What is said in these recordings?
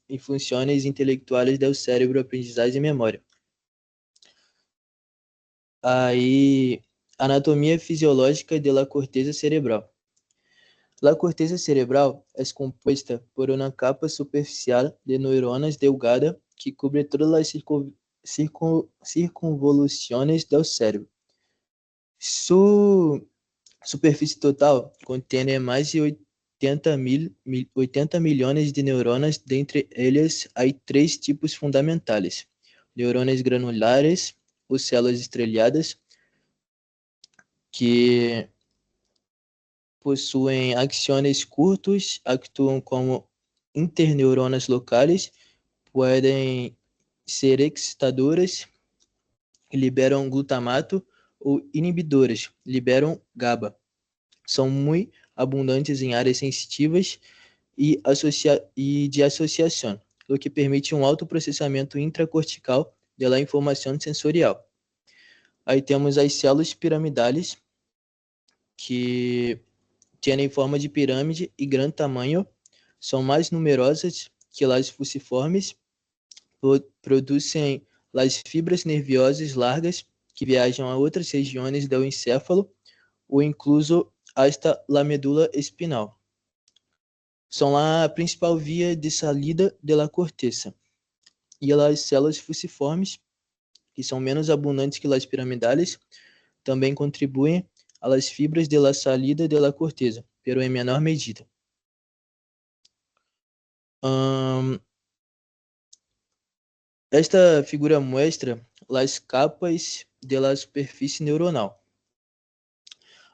y funciones intelectuales del cerebro, aprendizaje y memoria. Aí, anatomia fisiológica de la corteza cerebral. La corteza cerebral es compuesta por una capa superficial de neuronas delgada que cubre todas las circunvoluciones del cerebro. Su superfície total contém mais de 80 milhões de neuronas, dentre elas há três tipos fundamentais: neuronas granulares, ou células estrelhadas, que possuem axônios curtos, atuam como interneuronas locais, podem ser excitadoras, liberam glutamato, ou inibidoras, liberam GABA. São muito abundantes em áreas sensitivas e de associação, o que permite um alto processamento intracortical da informação sensorial. Aí temos as células piramidais, que têm forma de pirâmide e grande tamanho, são mais numerosas que as fusiformes, produzem as fibras nervosas largas que viajam a outras regiões do encéfalo, ou incluso hasta la medula espinal. São a principal via de saída da corteza. E as células fusiformes, que são menos abundantes que as piramidales, também contribuem às fibras de la salida de la corteza, pero em menor medida. Esta figura mostra as capas de la superfície neuronal.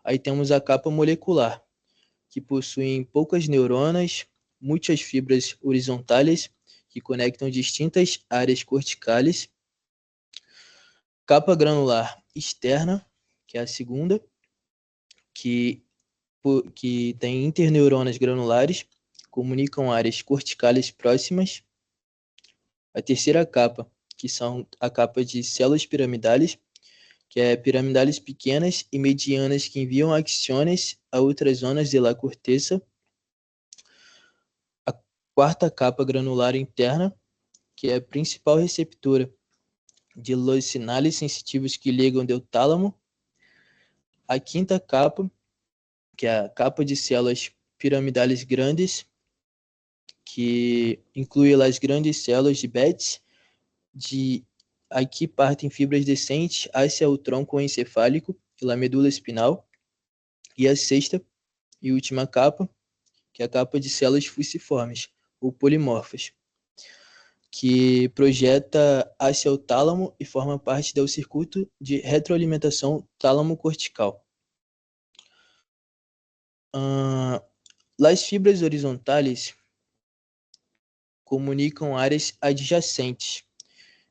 Aí temos a capa molecular, que possui poucas neuronas, muitas fibras horizontais que conectam distintas áreas corticais. Capa granular externa, que é a segunda, que tem interneuronas granulares, comunicam áreas corticais próximas. A terceira capa, que são a capa de células piramidales, que é piramidales pequenas e medianas que enviam axônios a outras zonas de la corteza. A quarta capa granular interna, que é a principal receptora de los sinais sensitivos que ligam do tálamo. A quinta capa, que é a capa de células piramidales grandes, que inclui as grandes células de Betz, aqui partem fibras descentes hacia o tronco encefálico e a medula espinal. E a sexta e última capa, que é a capa de células fusiformes, ou polimorfas, que projeta hacia o tálamo e forma parte do circuito de retroalimentação tálamo-cortical. As fibras horizontais comunicam áreas adjacentes,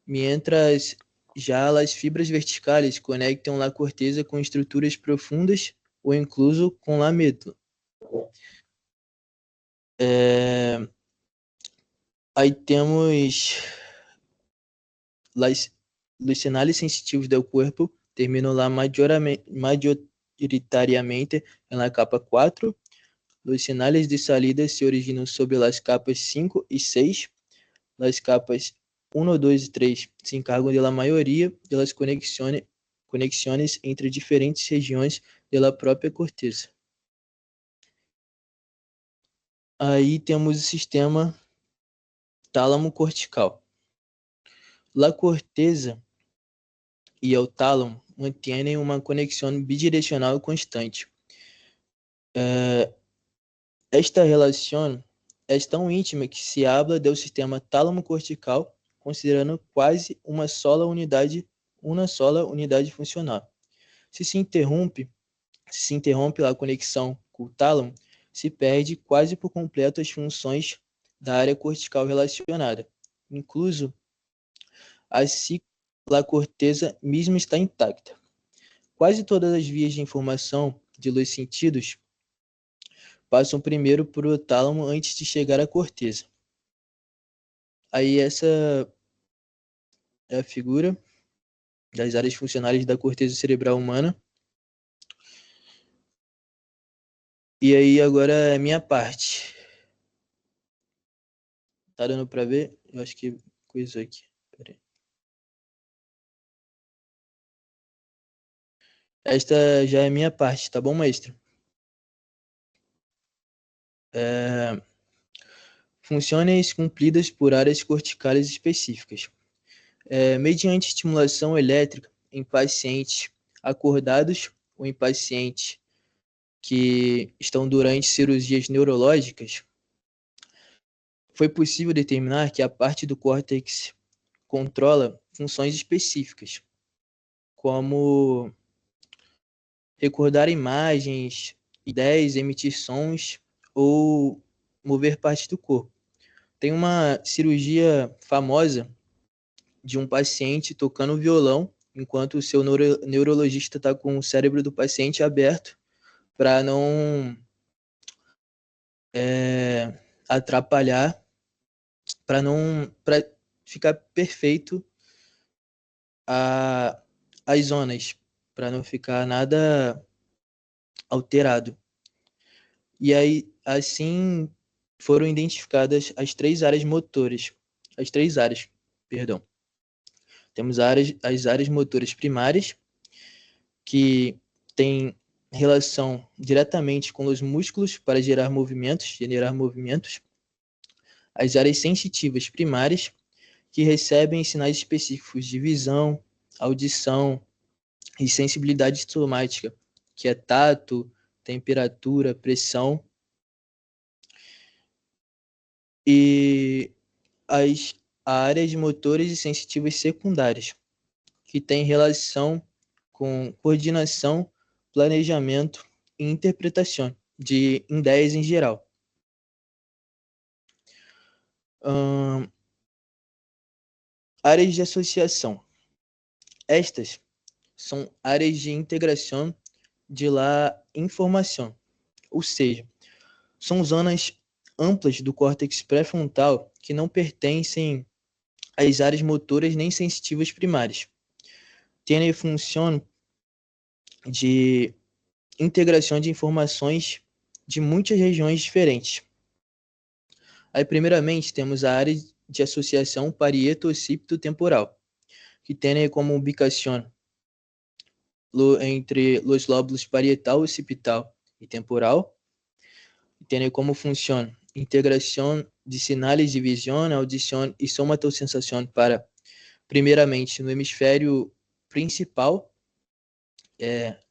mientras já as fibras verticais conectam a corteza com estruturas profundas ou incluso com a medula. Aí temos os sinais sensitivos do corpo, terminam lá majoritariamente na capa 4. Os sinais de salida se originam sobre as capas 5 e 6. As capas 1, 2 e 3 se encargam da maioria das conexões entre diferentes regiões da própria corteza. Aí temos o sistema tálamo cortical. A corteza e o tálamo mantêm uma conexão bidirecional constante. Esta relação é tão íntima que se habla do sistema tálamo cortical considerando quase uma sola unidade funcional. Se se interrompe a conexão com o tálamo, se perde quase por completo as funções da área cortical relacionada. Incluso, a corteza mesmo está intacta. Quase todas as vias de informação de los sentidos passam primeiro por o tálamo antes de chegar à corteza. Aí essa é a figura das áreas funcionais da corteza cerebral humana. E aí agora é a minha parte. Tá dando para ver? Eu acho que coisou aqui. Pera aí. Esta já é minha parte, tá bom, mestre? Funções cumpridas por áreas corticais específicas. Mediante estimulação elétrica em pacientes acordados ou em pacientes que estão durante cirurgias neurológicas, foi possível determinar que a parte do córtex controla funções específicas, como recordar imagens, ideias, emitir sons ou mover partes do corpo. Tem uma cirurgia famosa de um paciente tocando violão enquanto o seu neurologista está com o cérebro do paciente aberto para não atrapalhar, para ficar perfeito as zonas, para não ficar nada alterado. E aí, assim, foram identificadas as três áreas motoras. Perdão. Temos as áreas motoras primárias, que têm relação diretamente com os músculos para generar movimentos. As áreas sensitivas primárias, que recebem sinais específicos de visão, audição e sensibilidade somática, que é tato, temperatura, pressão. E as áreas motores e sensitivas secundárias, que têm relação com coordenação, planejamento e interpretação de ideias em geral. Áreas de associação. Estas são áreas de integração de la informação, ou seja, são zonas amplas do córtex pré-frontal que não pertencem às áreas motoras nem sensitivas primárias. Tem a função de integração de informações de muitas regiões diferentes. Aí, primeiramente, temos a área de associação parieto-occipito-temporal, que tem como ubicação entre os lóbulos parietal, occipital e temporal. Tem como função integração de sinais de visão, audição e somatosensação para, primeiramente, no hemisfério principal,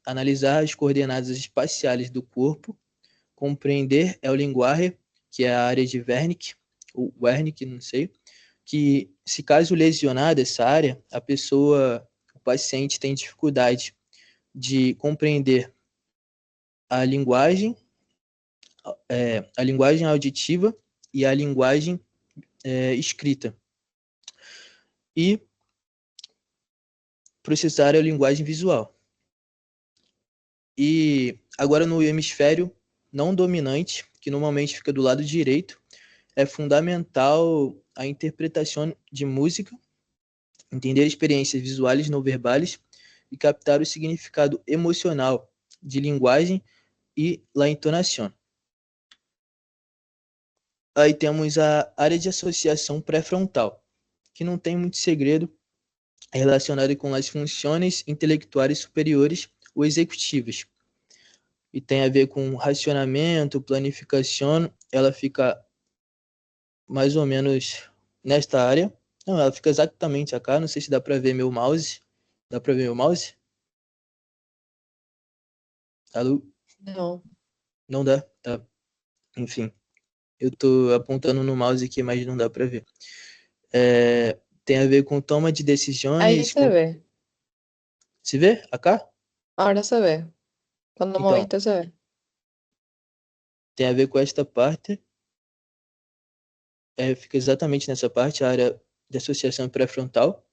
analisar as coordenadas espaciais do corpo, compreender o linguagem, que é a área de Wernicke, ou Wernicke, não sei, que se caso lesionada essa área, o paciente tem dificuldade de compreender a linguagem auditiva e a linguagem escrita. E processar a linguagem visual. E agora no hemisfério não dominante, que normalmente fica do lado direito, é fundamental a interpretação de música, entender experiências visuais não verbais e captar o significado emocional de linguagem e la entonação. Aí temos a área de associação pré-frontal, que não tem muito segredo, é relacionada com as funções intelectuais superiores ou executivas. E tem a ver com racionamento, planificação, ela fica mais ou menos nesta área. Não, ela fica exatamente aqui, não sei se dá para ver meu mouse. Dá para ver meu mouse? Alô? Não. Não dá? Tá. Enfim, eu tô apontando no mouse aqui, mas não dá para ver. Tem a ver com toma de Ahí decisões. se ve. Se vê? Acá? Ahora se ve. Cuando Então, moviste se ve. tem a ver com esta parte. Fica exatamente nessa parte, a área de associação pré-frontal.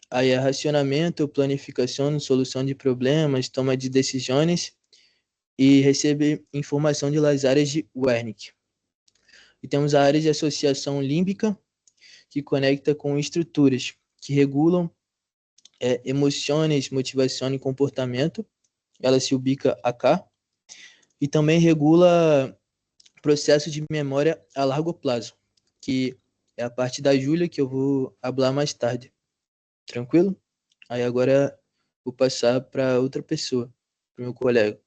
Aí é racionamento, planificação, solução de problemas, toma de decisões e recebe informação de las áreas de Wernicke. E temos a área de associação límbica, que conecta com estruturas que regulam emoções, motivação e comportamento. Ela se ubica acá. E também regula processo de memória a largo prazo, que é a parte da Júlia que eu vou falar mais tarde. Tranquilo? Aí agora vou passar para outra pessoa, para meu colega.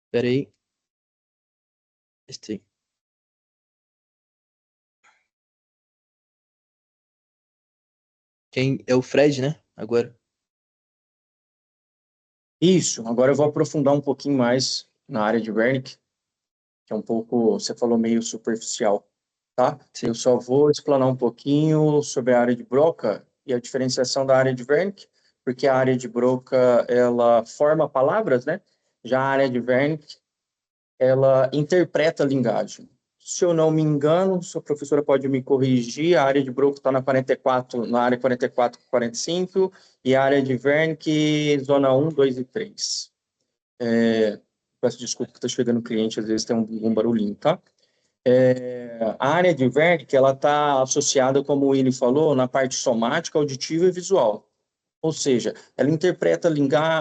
Espera aí. Este. Quem é o Fred, né? Agora. Isso, agora eu vou aprofundar um pouquinho mais na área de Wernicke, que é um pouco, você falou meio superficial, tá? Sim. Eu só vou explanar um pouquinho sobre a área de Broca e a diferenciação da área de Wernicke, porque a área de Broca, ela forma palavras, né? Já a área de Wernicke, ela interpreta a linguagem. Se eu não me engano, sua professora pode me corrigir, a área de Broca está na 44, na área 44, 45, e a área de Wernicke, zona 1, 2 e 3. Peço desculpa que está chegando cliente, às vezes tem um barulhinho, tá? A área de Wernicke, ela está associada, como o Willy falou, na parte somática, auditiva e visual. Ou seja, ela interpreta a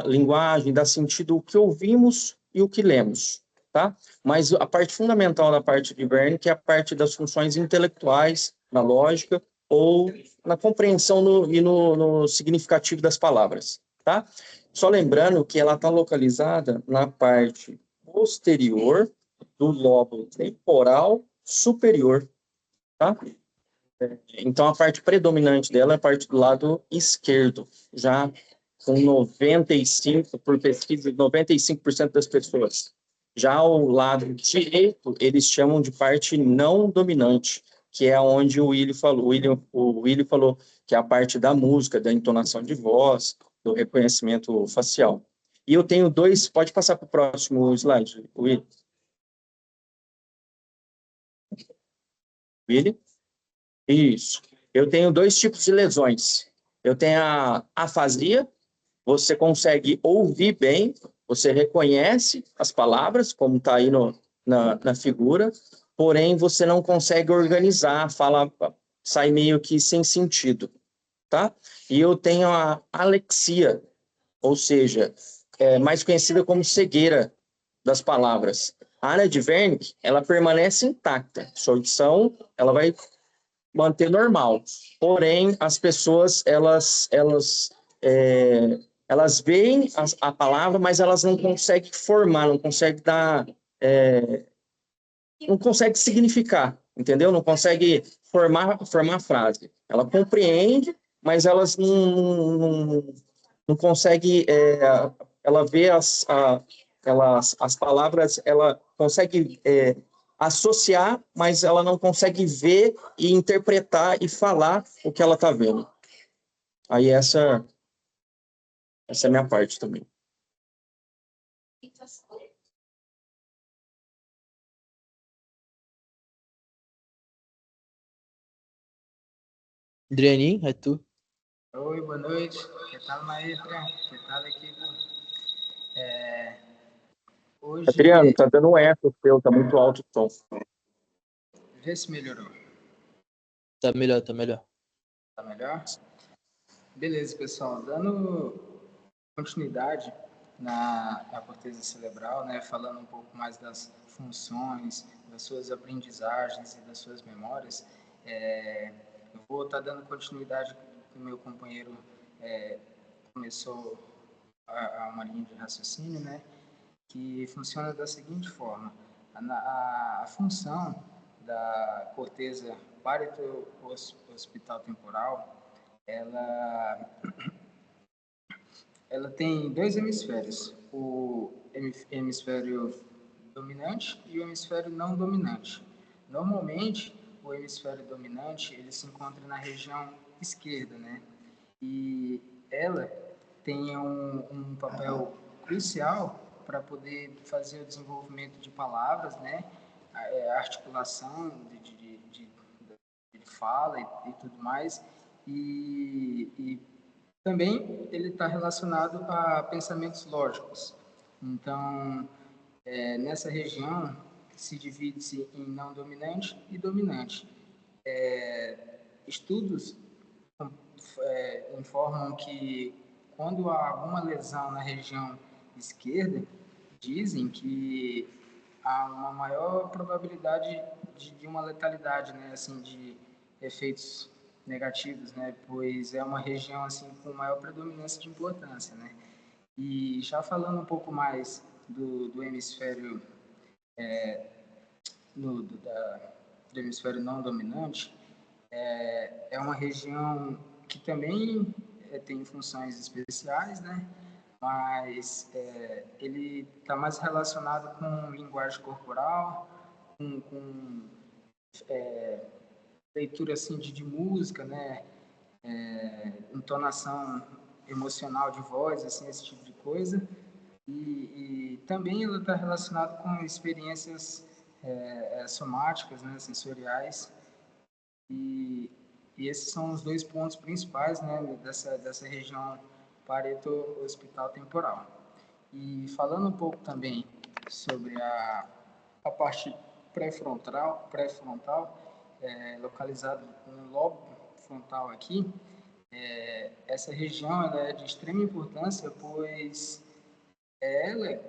linguagem, dá sentido o que ouvimos e o que lemos, tá? Mas a parte fundamental da parte de Wernicke é a parte das funções intelectuais, na lógica, ou na compreensão no significativo das palavras, tá? Só lembrando que ela está localizada na parte posterior do lobo temporal superior, tá? Então, a parte predominante dela é a parte do lado esquerdo, já com 95, por pesquisa, 95% das pessoas. Já o lado direito, eles chamam de parte não dominante, que é onde o Willy falou. O Willy falou que é a parte da música, da entonação de voz, do reconhecimento facial. E eu tenho dois, pode passar para o próximo slide, Willy. Willy? Isso. Eu tenho dois tipos de lesões. Eu tenho a afasia, você consegue ouvir bem, você reconhece as palavras, como está aí na figura, porém você não consegue organizar, fala, sai meio que sem sentido, tá? E eu tenho a alexia, ou seja, mais conhecida como cegueira das palavras. A área de Wernicke, ela permanece intacta, sua audição, ela vai manter normal. Porém, as pessoas, elas veem a palavra, mas elas não conseguem formar, não conseguem dar, não conseguem significar, entendeu? Não conseguem formar a frase. Ela compreende, mas elas não conseguem, ela vê as palavras, ela consegue associar, mas ela não consegue ver e interpretar e falar o que ela está vendo. Aí essa é a minha parte também. Adrianinho, é tu? Oi, boa noite. Que tal, maestra? Que tal, equipe? Adriano, Hoje, tá dando um eco seu, tá muito alto o som. vê se melhorou. Tá melhor, tá melhor. Tá melhor? Beleza, pessoal. Dando continuidade na corteza cerebral, né? Falando um pouco mais das funções, das suas aprendizagens e das suas memórias, eu vou estar dando continuidade que o meu companheiro começou a uma linha de raciocínio, né? Que funciona da seguinte forma: a função da corteza parieto-occipital temporal, ela tem dois hemisférios, o hemisfério dominante e o hemisfério não dominante. Normalmente, o hemisfério dominante ele se encontra na região esquerda, né? E ela tem um papel crucial para poder fazer o desenvolvimento de palavras, né? A articulação de fala e tudo mais. E também ele está relacionado a pensamentos lógicos. Então, nessa região se divide-se em não dominante e dominante. Estudos informam que quando há alguma lesão na região esquerda, dizem que há uma maior probabilidade de uma letalidade, né, assim, de efeitos negativos, né, pois é uma região assim com maior predominância de importância, né. E já falando um pouco mais do hemisfério do hemisfério não dominante, é uma região que também tem funções especiais, né? Mas ele está mais relacionado com linguagem corporal, com leitura assim de música, né? Entonação emocional de voz, assim, esse tipo de coisa. E também ela está relacionada com experiências somáticas, né? Sensoriais. E, e esses são os dois pontos principais, né? Dessa região pareto-occipital temporal. E falando um pouco também sobre a parte pré-frontal, localizada no lobo frontal aqui, essa região ela é de extrema importância, pois é ela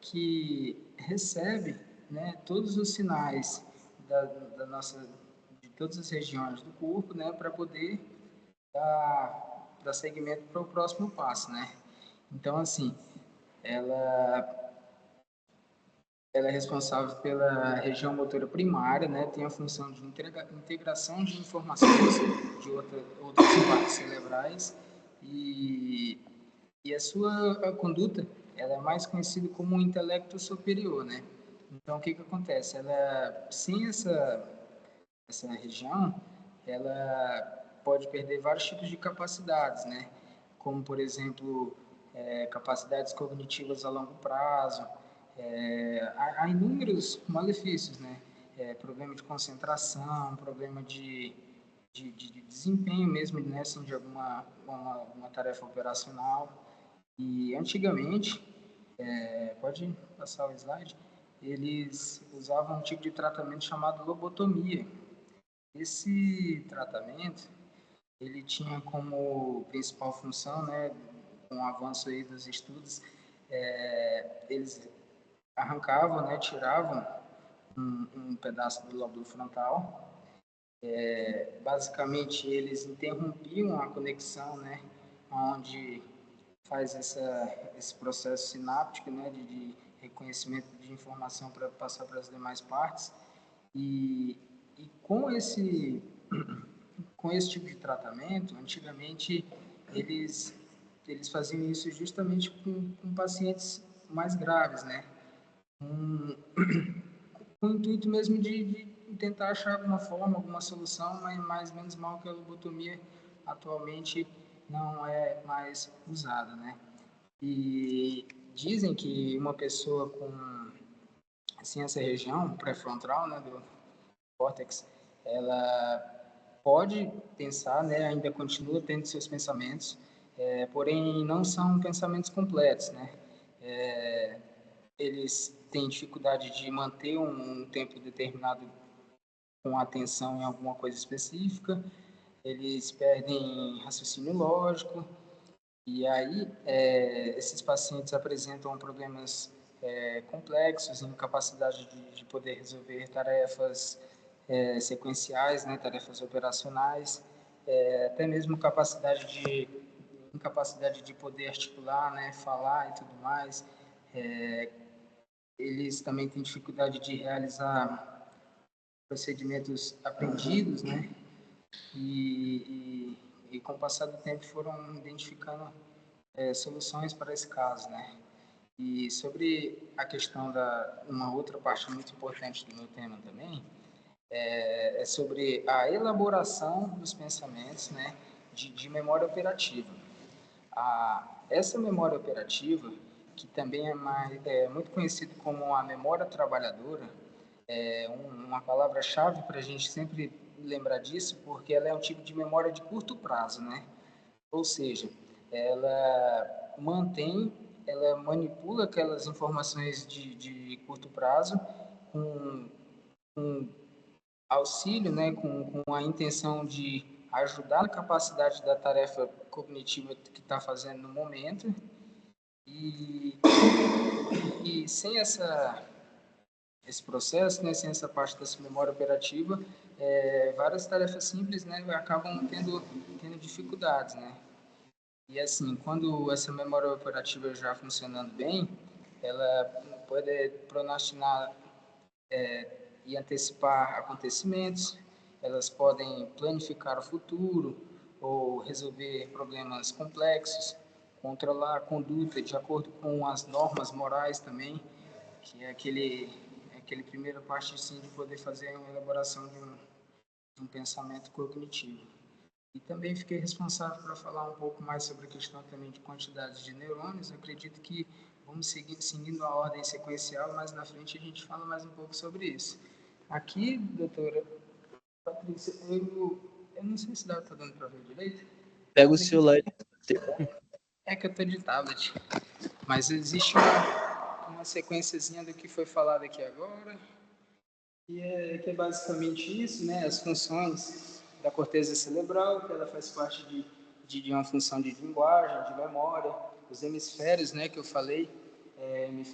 que recebe, né, todos os sinais da nossa, de todas as regiões do corpo, né, para poder dar seguimento para o próximo passo, né? Então, assim, ela ela é responsável pela região motora primária, né? Tem a função de integração de informações de outras partes cerebrais e, a conduta ela é mais conhecida como um intelecto superior, né? Então, o que acontece? Ela, sem essa região, ela pode perder vários tipos de capacidades, né? Como, por exemplo, capacidades cognitivas a longo prazo, há inúmeros malefícios, né? Problema de concentração, problema de desempenho mesmo, né? Assim, de uma tarefa operacional. E antigamente, pode passar o slide, eles usavam um tipo de tratamento chamado lobotomia. Esse tratamento, ele tinha como principal função, né, com o avanço aí dos estudos, eles arrancavam, né, tiravam um pedaço do lóbulo frontal. Basicamente, eles interrompiam a conexão, né, onde faz esse processo sináptico, né, de reconhecimento de informação para passar para as demais partes. E com esse tipo de tratamento, antigamente eles faziam isso justamente com pacientes mais graves, né? Com o intuito mesmo de tentar achar alguma forma, alguma solução, mas mais menos mal que a lobotomia atualmente não é mais usada, né? E dizem que uma pessoa com assim, essa região pré-frontal, né, do córtex, ela pode pensar, né, ainda continua tendo seus pensamentos, porém não são pensamentos completos, né? Eles têm dificuldade de manter um tempo determinado com atenção em alguma coisa específica, eles perdem raciocínio lógico, e aí esses pacientes apresentam problemas complexos, incapacidade de poder resolver tarefas sequenciais, né, tarefas operacionais, até mesmo incapacidade de poder articular, né, falar e tudo mais. Eles também têm dificuldade de realizar procedimentos aprendidos, né, e com o passar do tempo foram identificando soluções para esse caso, né. E sobre a questão uma outra parte muito importante do meu tema também, é sobre a elaboração dos pensamentos, né, de memória operativa. Essa memória operativa, que também é muito conhecido como a memória trabalhadora, é uma palavra-chave para a gente sempre lembrar disso, porque ela é um tipo de memória de curto prazo, né? Ou seja, ela ela manipula aquelas informações de curto prazo com auxílio, né, com a intenção de ajudar na capacidade da tarefa cognitiva que está fazendo no momento e sem esse processo, né, sem essa parte dessa memória operativa, várias tarefas simples, né, acabam tendo dificuldades, né? E assim, quando essa memória operativa já funcionando bem, ela pode pronosticar e antecipar acontecimentos, elas podem planificar o futuro ou resolver problemas complexos, controlar a conduta de acordo com as normas morais também, que é aquele primeira parte sim, de poder fazer uma elaboração de um pensamento cognitivo. E também fiquei responsável para falar um pouco mais sobre a questão também de quantidades de neurônios. Eu acredito que vamos seguindo a ordem sequencial, mas na frente a gente fala mais um pouco sobre isso. Aqui, doutora Patrícia, eu não sei se dá tá dando para ver direito. Pega o celular. É que eu estou de tablet. Mas existe uma sequenciazinha do que foi falado aqui agora, que é basicamente isso, né? As funções da corteza cerebral, que ela faz parte de uma função de linguagem, de memória, os hemisférios, né, que eu falei,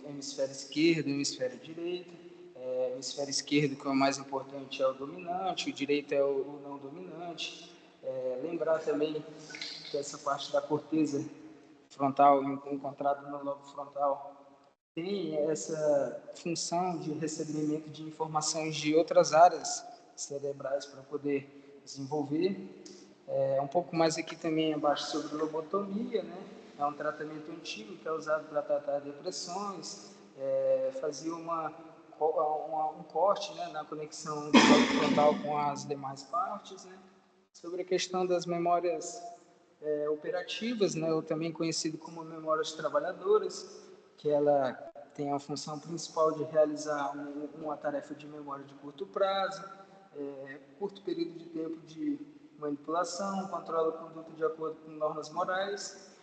hemisfério esquerdo, hemisfério direito, hemisfério esquerdo, que é o mais importante, é o dominante, o direito é o não dominante. Lembrar também que essa parte da corteza frontal, encontrada no lobo frontal, tem essa função de recebimento de informações de outras áreas cerebrais para poder desenvolver. Um pouco mais aqui também abaixo sobre lobotomia, né? É um tratamento antigo que é usado para tratar depressões, fazia um corte, né, na conexão do lobo frontal com as demais partes, né? Sobre a questão das memórias operativas, né, ou também conhecido como memórias trabalhadoras, que ela tem a função principal de realizar uma tarefa de memória de curto prazo, curto período de tempo de manipulação, controla a conduta de acordo com normas morais,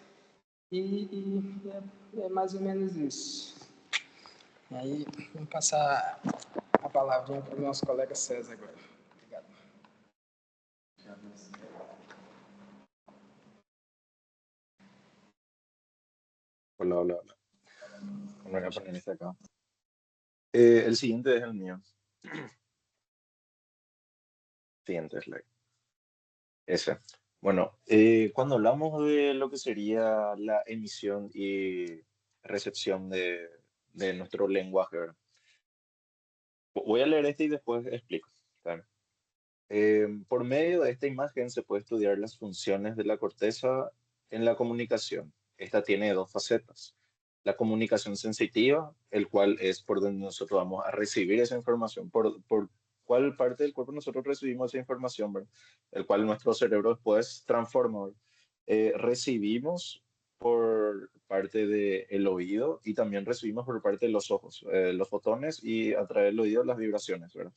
e é mais ou menos isso. E aí, vamos passar a palavrinha para o nosso colega César agora. Obrigado. Hola, hola, hola. Me voy a poner este acá. El siguiente es el mío. Siguiente slide. Ese. Bueno, cuando hablamos de lo que sería la emisión y recepción de nuestro lenguaje, ¿verdad? Voy a leer este y después explico. ¿Está bien? Por medio de esta imagen se puede estudiar las funciones de la corteza en la comunicación. Esta tiene dos facetas. La comunicación sensitiva, el cual es por donde nosotros vamos a recibir esa información, por cuál parte del cuerpo nosotros recibimos esa información, ¿verdad? El cual nuestro cerebro después transforma, ¿verdad? Recibimos por parte del oído y también recibimos por parte de los ojos, los fotones y a través del oído las vibraciones, ¿verdad?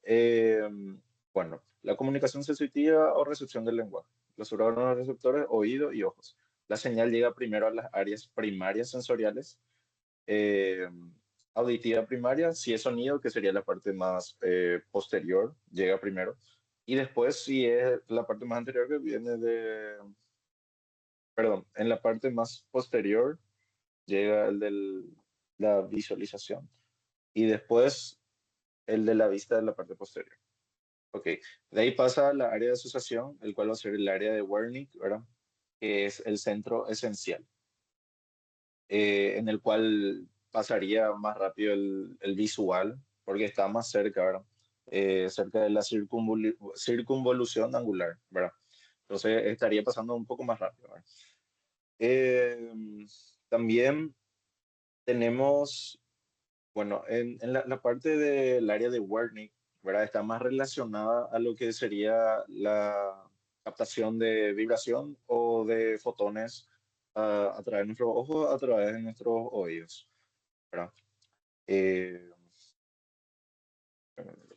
Eh, bueno, la comunicación sensitiva o recepción del lenguaje. Los órganos receptores, oído y ojos. La señal llega primero a las áreas primarias sensoriales. eh, Auditiva primaria, si es sonido, que sería la parte más posterior, llega primero. Y después, si es la parte más anterior que viene de... Perdón, en la parte más posterior llega el de la visualización. Y después el de la vista de la parte posterior. Ok, de ahí pasa a la área de asociación, el cual va a ser el área de Wernicke, ¿verdad? Que es el centro esencial, en el cual pasaría más rápido el visual, porque está más cerca, ¿verdad? Cerca de la circunvolución angular, ¿verdad? Entonces estaría pasando un poco más rápido, ¿verdad? Eh, También tenemos, bueno, en la parte del área de Wernicke, ¿verdad? Está más relacionada a lo que sería la captación de vibración o de fotones a través de nuestros ojos, a través de nuestros oídos, ¿verdad? Eh,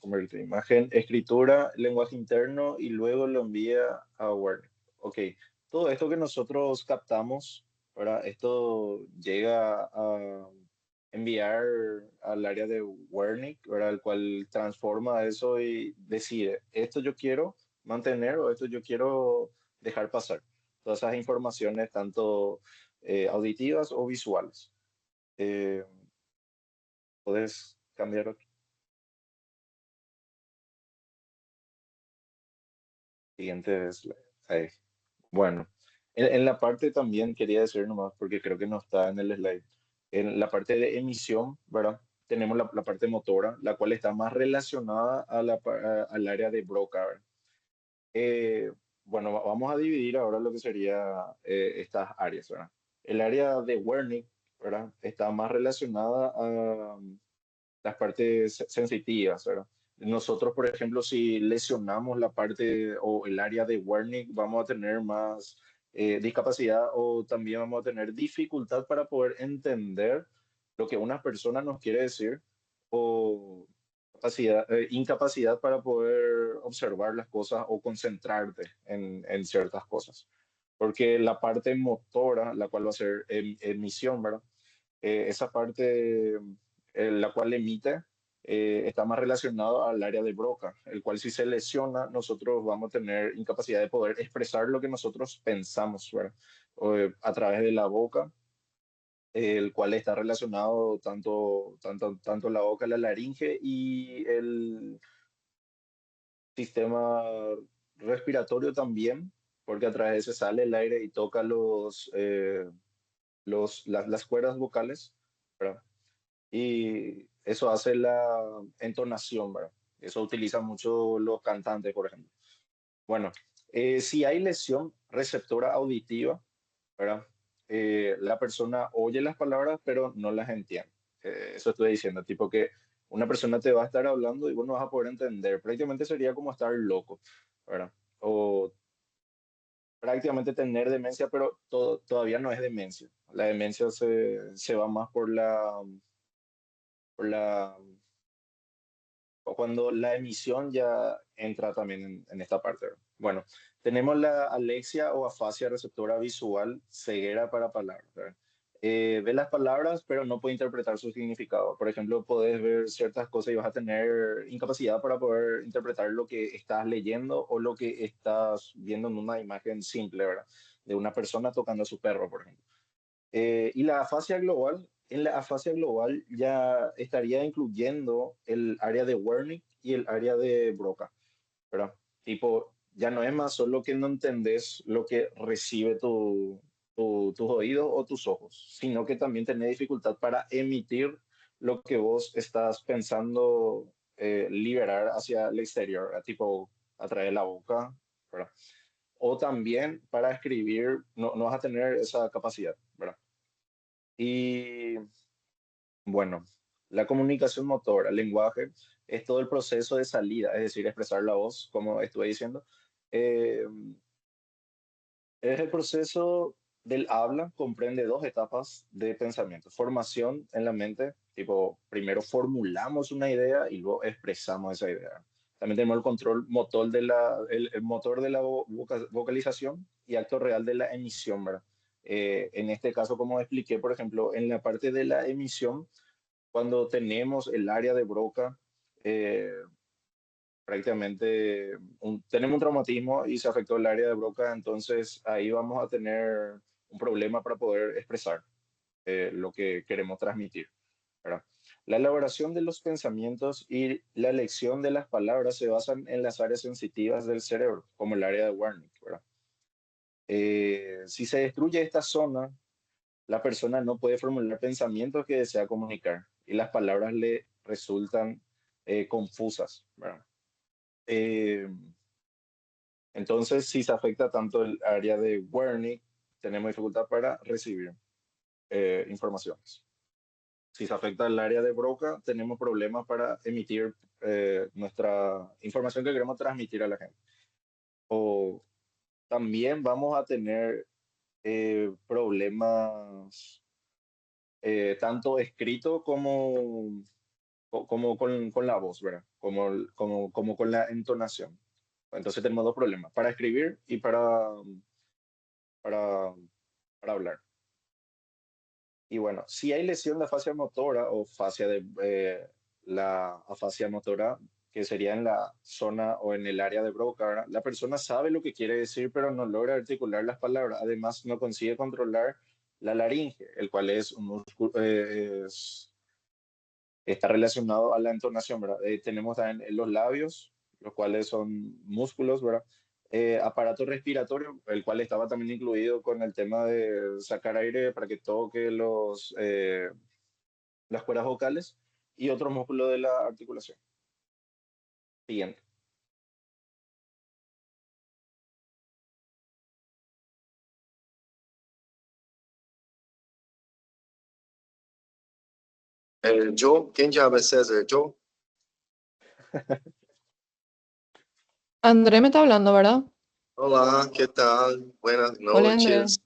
Convierte imagen, escritura, lenguaje interno y luego lo envía a Wernicke. Ok, todo esto que nosotros captamos, ¿verdad? Esto llega a enviar al área de Wernicke, ¿verdad? El cual transforma eso y decide, esto yo quiero mantener o esto yo quiero dejar pasar. Todas esas informaciones, tanto auditivas o visuales. ¿Puedes cambiar Siguiente slide. Ahí. Bueno, en la parte también quería decir nomás, porque creo que no está en el slide. En la parte de emisión, ¿verdad? Tenemos la parte motora, la cual está más relacionada al área de Broca, ¿verdad? Eh, bueno, vamos a dividir ahora lo que sería estas áreas, ¿verdad? El área de Wernicke, ¿verdad? Está más relacionada a las partes sensitivas, ¿verdad? Nosotros, por ejemplo, si lesionamos la parte o el área de Wernicke, vamos a tener más discapacidad o también vamos a tener dificultad para poder entender lo que una persona nos quiere decir o incapacidad para poder observar las cosas o concentrarte en ciertas cosas. Porque la parte motora, la cual va a ser emisión, ¿verdad? Esa parte la cual emite está más relacionado al área de Broca, el cual si se lesiona nosotros vamos a tener incapacidad de poder expresar lo que nosotros pensamos, ¿verdad? A través de la boca, el cual está relacionado tanto la boca, la laringe y el sistema respiratorio también, porque a través de ese sale el aire y toca las cuerdas vocales, ¿verdad? Y eso hace la entonación, ¿verdad? Eso utilizan mucho los cantantes, por ejemplo. Bueno, si hay lesión receptora auditiva, ¿verdad? La persona oye las palabras, pero no las entiende. Eso estoy diciendo, tipo que una persona te va a estar hablando y vos no vas a poder entender. Prácticamente sería como estar loco, ¿verdad? O prácticamente tener demencia, pero todavía no es demencia. La demencia se va más por la o cuando la emisión ya entra también en esta parte. ¿Verdad? Bueno, tenemos la alexia o afasia receptora visual, ceguera para palabras. ¿Verdad? Ve las palabras, pero no puede interpretar su significado. Por ejemplo, podés ver ciertas cosas y vas a tener incapacidad para poder interpretar lo que estás leyendo o lo que estás viendo en una imagen simple, ¿verdad? De una persona tocando a su perro, por ejemplo. Y la afasia global, en la afasia global ya estaría incluyendo el área de Wernicke y el área de Broca, ¿verdad? Tipo, ya no es más solo que no entendés lo que recibe tus oídos o tus ojos, sino que también tenés dificultad para emitir lo que vos estás pensando liberar hacia el exterior, ¿verdad? Tipo a través de la boca, ¿verdad? O también para escribir, no vas a tener esa capacidad, ¿verdad? Y bueno, la comunicación motora, el lenguaje, es todo el proceso de salida, es decir, expresar la voz, como estuve diciendo. Eh, es el proceso del habla, comprende dos etapas de pensamiento. Formación en la mente, tipo, primero formulamos una idea y luego expresamos esa idea. También tenemos el control motor el motor de la vocalización y acto real de la emisión, ¿verdad? En este caso, como expliqué, por ejemplo, en la parte de la emisión, cuando tenemos el área de Broca, eh, prácticamente tenemos un traumatismo y se afectó el área de Broca, entonces ahí vamos a tener un problema para poder expresar lo que queremos transmitir, ¿verdad? La elaboración de los pensamientos y la elección de las palabras se basan en las áreas sensitivas del cerebro, como el área de Wernicke, ¿verdad? Si se destruye esta zona, la persona no puede formular pensamientos que desea comunicar y las palabras le resultan confusas, ¿verdad? Eh, entonces, si se afecta tanto el área de Wernicke, tenemos dificultad para recibir informaciones. Si se afecta el área de Broca, tenemos problemas para emitir nuestra información que queremos transmitir a la gente. O también vamos a tener problemas tanto escrito como con la voz, ¿verdad? Como con la entonación. Entonces tenemos dos problemas, para escribir y para, para hablar. Y bueno, si hay lesión de afasia motora o la afasia motora, que sería en la zona o en el área de Broca, ¿verdad? La persona sabe lo que quiere decir, pero no logra articular las palabras. Además, no consigue controlar la laringe, el cual es un músculo, está relacionado a la entonación, ¿verdad? Tenemos también los labios, los cuales son músculos, ¿verdad? aparato respiratorio, el cual estaba también incluido con el tema de sacar aire para que toque las cuerdas vocales y otro músculo de la articulación. Siguiente. Joe, quem diabo é César? Joe? André me está hablando, ¿verdad? Olá, que tal? Buenas Hola, André. noites.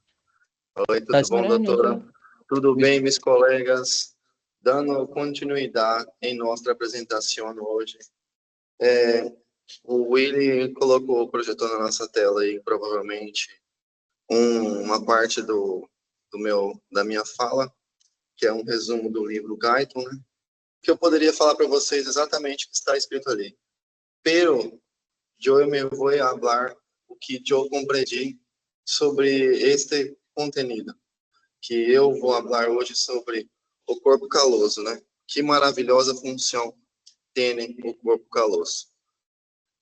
Oi, tudo Tá, bom, Buenas doutora? noches. Tudo bem, meus colegas? Dando continuidade em nossa apresentação hoje. O Willy colocou, projetou na nossa tela aí, provavelmente, uma parte da minha fala, que é um resumo do livro Guyton, né? Que eu poderia falar para vocês exatamente o que está escrito ali. Pero yo me voy a hablar o que eu compreendi sobre este contenido, que eu vou falar hoje sobre o corpo caloso, né? Que maravilhosa função tem o corpo caloso.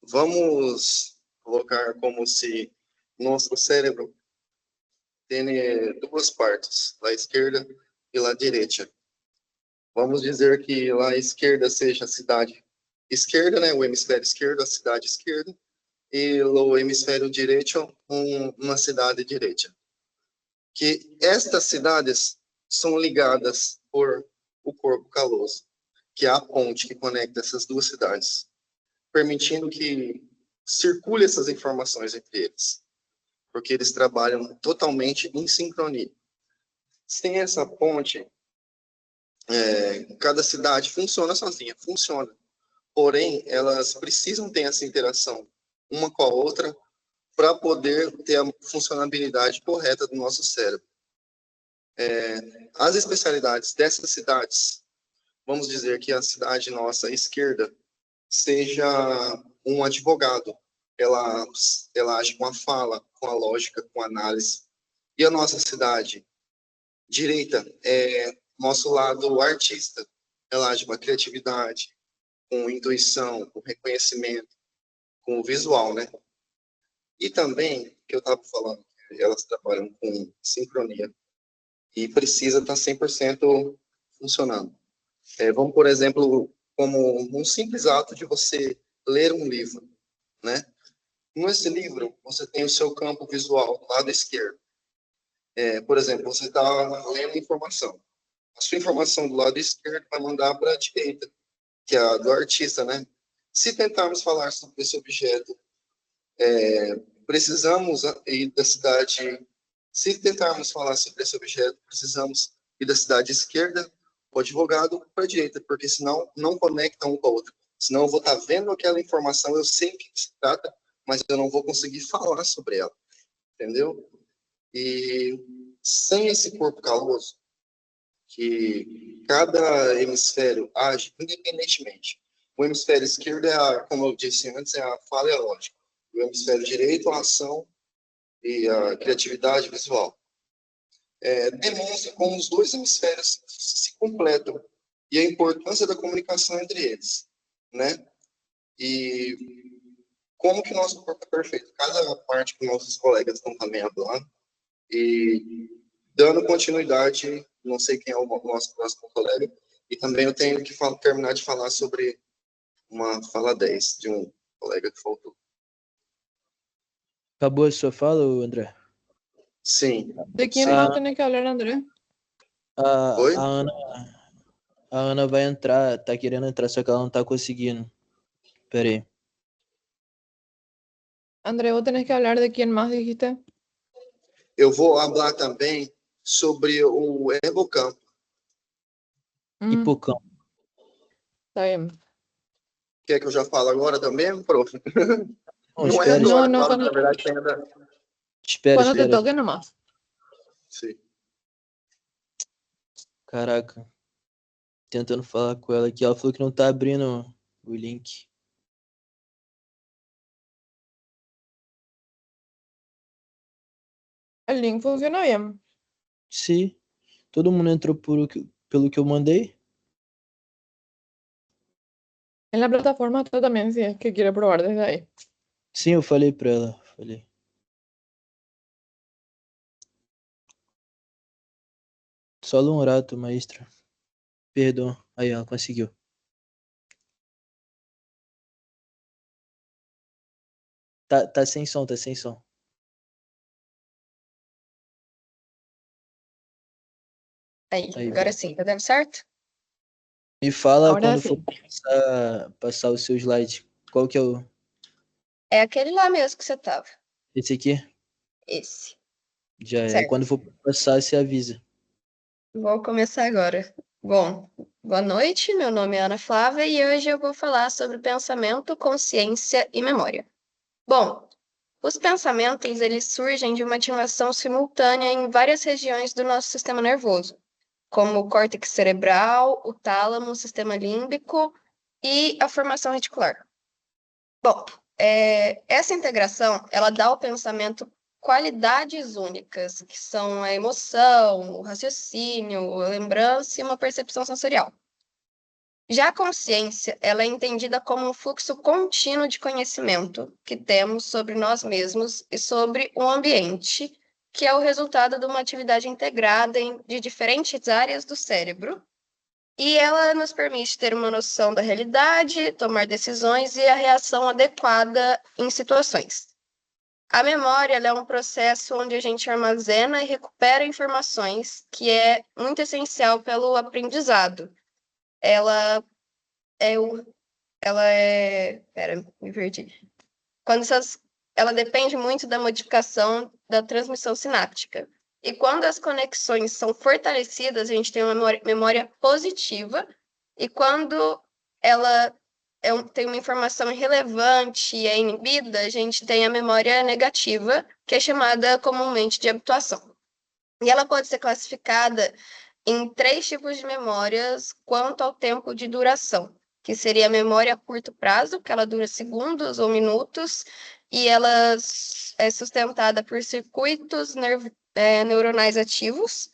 Vamos colocar como se nosso cérebro tem duas partes, a esquerda e a direita. Vamos dizer que lá a esquerda seja a cidade esquerda, né? O hemisfério esquerdo, a cidade esquerda, e o hemisfério direito, uma cidade direita. Que estas cidades são ligadas por o corpo caloso, que é a ponte que conecta essas duas cidades, permitindo que circule essas informações entre eles, porque eles trabalham totalmente em sincronia. Sem essa ponte, cada cidade funciona sozinha, funciona. Porém, elas precisam ter essa interação uma com a outra para poder ter a funcionalidade correta do nosso cérebro. As especialidades dessas cidades, vamos dizer que a cidade nossa à esquerda seja um advogado. Ela age com a fala, com a lógica, com a análise. E a nossa cidade direita é nosso lado artista. Ela age com a criatividade, com intuição, com reconhecimento, com o visual, né? E também, que eu estava falando, elas trabalham com sincronia e precisa estar 100% funcionando. Vamos, por exemplo, como um simples ato de você ler um livro, né? Nesse livro, você tem o seu campo visual do lado esquerdo. Por exemplo, você está lendo informação. A sua informação do lado esquerdo vai mandar para a direita, que é a do artista, né? Se tentarmos falar sobre esse objeto, precisamos ir da cidade... Se tentarmos falar sobre esse objeto, precisamos ir da cidade esquerda, o advogado, para a direita, porque senão não conecta um com a outra. Senão eu vou estar vendo aquela informação, eu sei o que se trata, mas eu não vou conseguir falar sobre ela, entendeu? E sem esse corpo caloso, que cada hemisfério age independentemente. O hemisfério esquerdo como eu disse antes, é a fala e a lógica. O hemisfério direito, a ação e a criatividade visual. Demonstra como os dois hemisférios se completam e a importância da comunicação entre eles, né? E como que nosso corpo é perfeito. Cada parte que nossos colegas estão também falando e dando continuidade, não sei quem é o nosso próximo colega, e também eu tenho que terminar de falar sobre uma fala 10 de um colega que faltou. Acabou a sua fala, André? Sim. ¿De quién Sí. más tenés que hablar, André? Oi? A Ana vai entrar, tá querendo entrar, só que ela não tá conseguindo. Pera aí. André, vos tenés que hablar de quién más dijiste. Eu vou falar também sobre o hipocampo. Hipocampo. Está bien. Quer que eu já falo agora também, prof? Não, Não espera, é agora, Não, fala, quando- na verdade, ainda... espera. te toque nomás. Sim. Caraca. Tentando falar com ela aqui, ela falou que não tá abrindo o link. El link funciona bien. Sim. Todo mundo entrou pelo que eu mandei? En la plataforma está también, si es que quiere probar desde ahí. Sim, eu falei pra ela. Falei. Solo um rato, maestra. Perdão. Aí, ela conseguiu. Tá sem som, tá sem som. Aí, Aí, agora sim, tá dando certo? Me fala Agora quando sim. for passar o seu slide. Qual que é o... É aquele lá mesmo que você tava. Esse aqui? Esse. Já é. Certo. Quando for passar, você avisa. Vou começar agora. Bom, boa noite, meu nome é Ana Flávia e hoje eu vou falar sobre pensamento, consciência e memória. Bom, os pensamentos, eles surgem de uma ativação simultânea em várias regiões do nosso sistema nervoso, como o córtex cerebral, o tálamo, o sistema límbico e a formação reticular. Bom, essa integração, ela dá ao pensamento qualidades únicas, que são a emoção, o raciocínio, a lembrança e uma percepção sensorial. Já a consciência, ela é entendida como um fluxo contínuo de conhecimento que temos sobre nós mesmos e sobre o ambiente, que é o resultado de uma atividade integrada de diferentes áreas do cérebro, e ela nos permite ter uma noção da realidade, tomar decisões e a reação adequada em situações. A memória, ela é um processo onde a gente armazena e recupera informações, que é muito essencial pelo aprendizado. Ela Pera, me perdi. Ela depende muito da modificação da transmissão sináptica. E quando as conexões são fortalecidas, a gente tem uma memória positiva, e quando ela tem uma informação irrelevante e é inibida, a gente tem a memória negativa, que é chamada comumente de habituação. E ela pode ser classificada em 3 tipos de memórias quanto ao tempo de duração, que seria a memória a curto prazo, que ela dura segundos ou minutos, e ela é sustentada por circuitos neuronais ativos.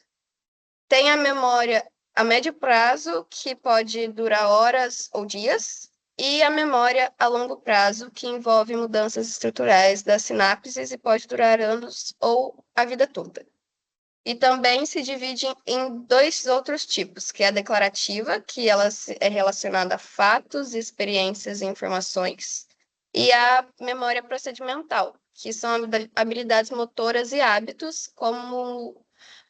Tem a memória a médio prazo, que pode durar horas ou dias, e a memória a longo prazo, que envolve mudanças estruturais das sinapses e pode durar anos ou a vida toda. E também se divide em 2 outros tipos, que é a declarativa, que ela é relacionada a fatos, experiências e informações, e a memória procedimental, que são habilidades motoras e hábitos, como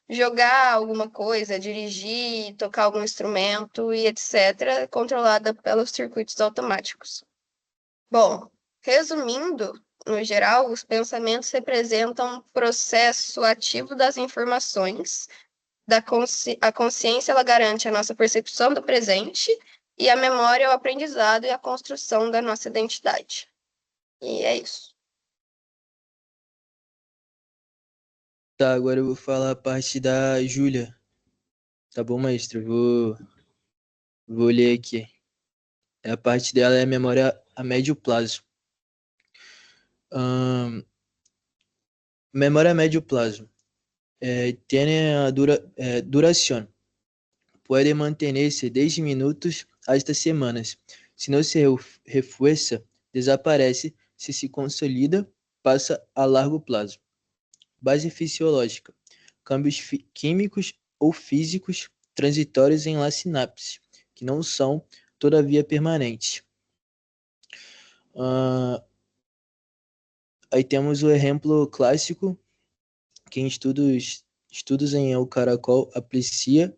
jogar alguma coisa, dirigir, tocar algum instrumento e etc., controlada pelos circuitos automáticos. Bom, resumindo, no geral, os pensamentos representam um processo ativo das informações. A consciência, ela garante a nossa percepção do presente, e a memória é o aprendizado e a construção da nossa identidade. E é isso. Tá, agora eu vou falar a parte da Júlia. Tá bom, maestro? Vou ler aqui. A parte dela é a memória a médio prazo. Memória a médio prazo. Tiene duración. Puede mantenerse desde minutos hasta semanas. Si no se refuerza, desaparece. Si se consolida, passa a largo prazo. Base fisiológica. Câmbios químicos ou físicos transitórios em la sinapse, que não são, todavia, permanentes. Aí temos o exemplo clássico, que em estudos em el caracol aprecia,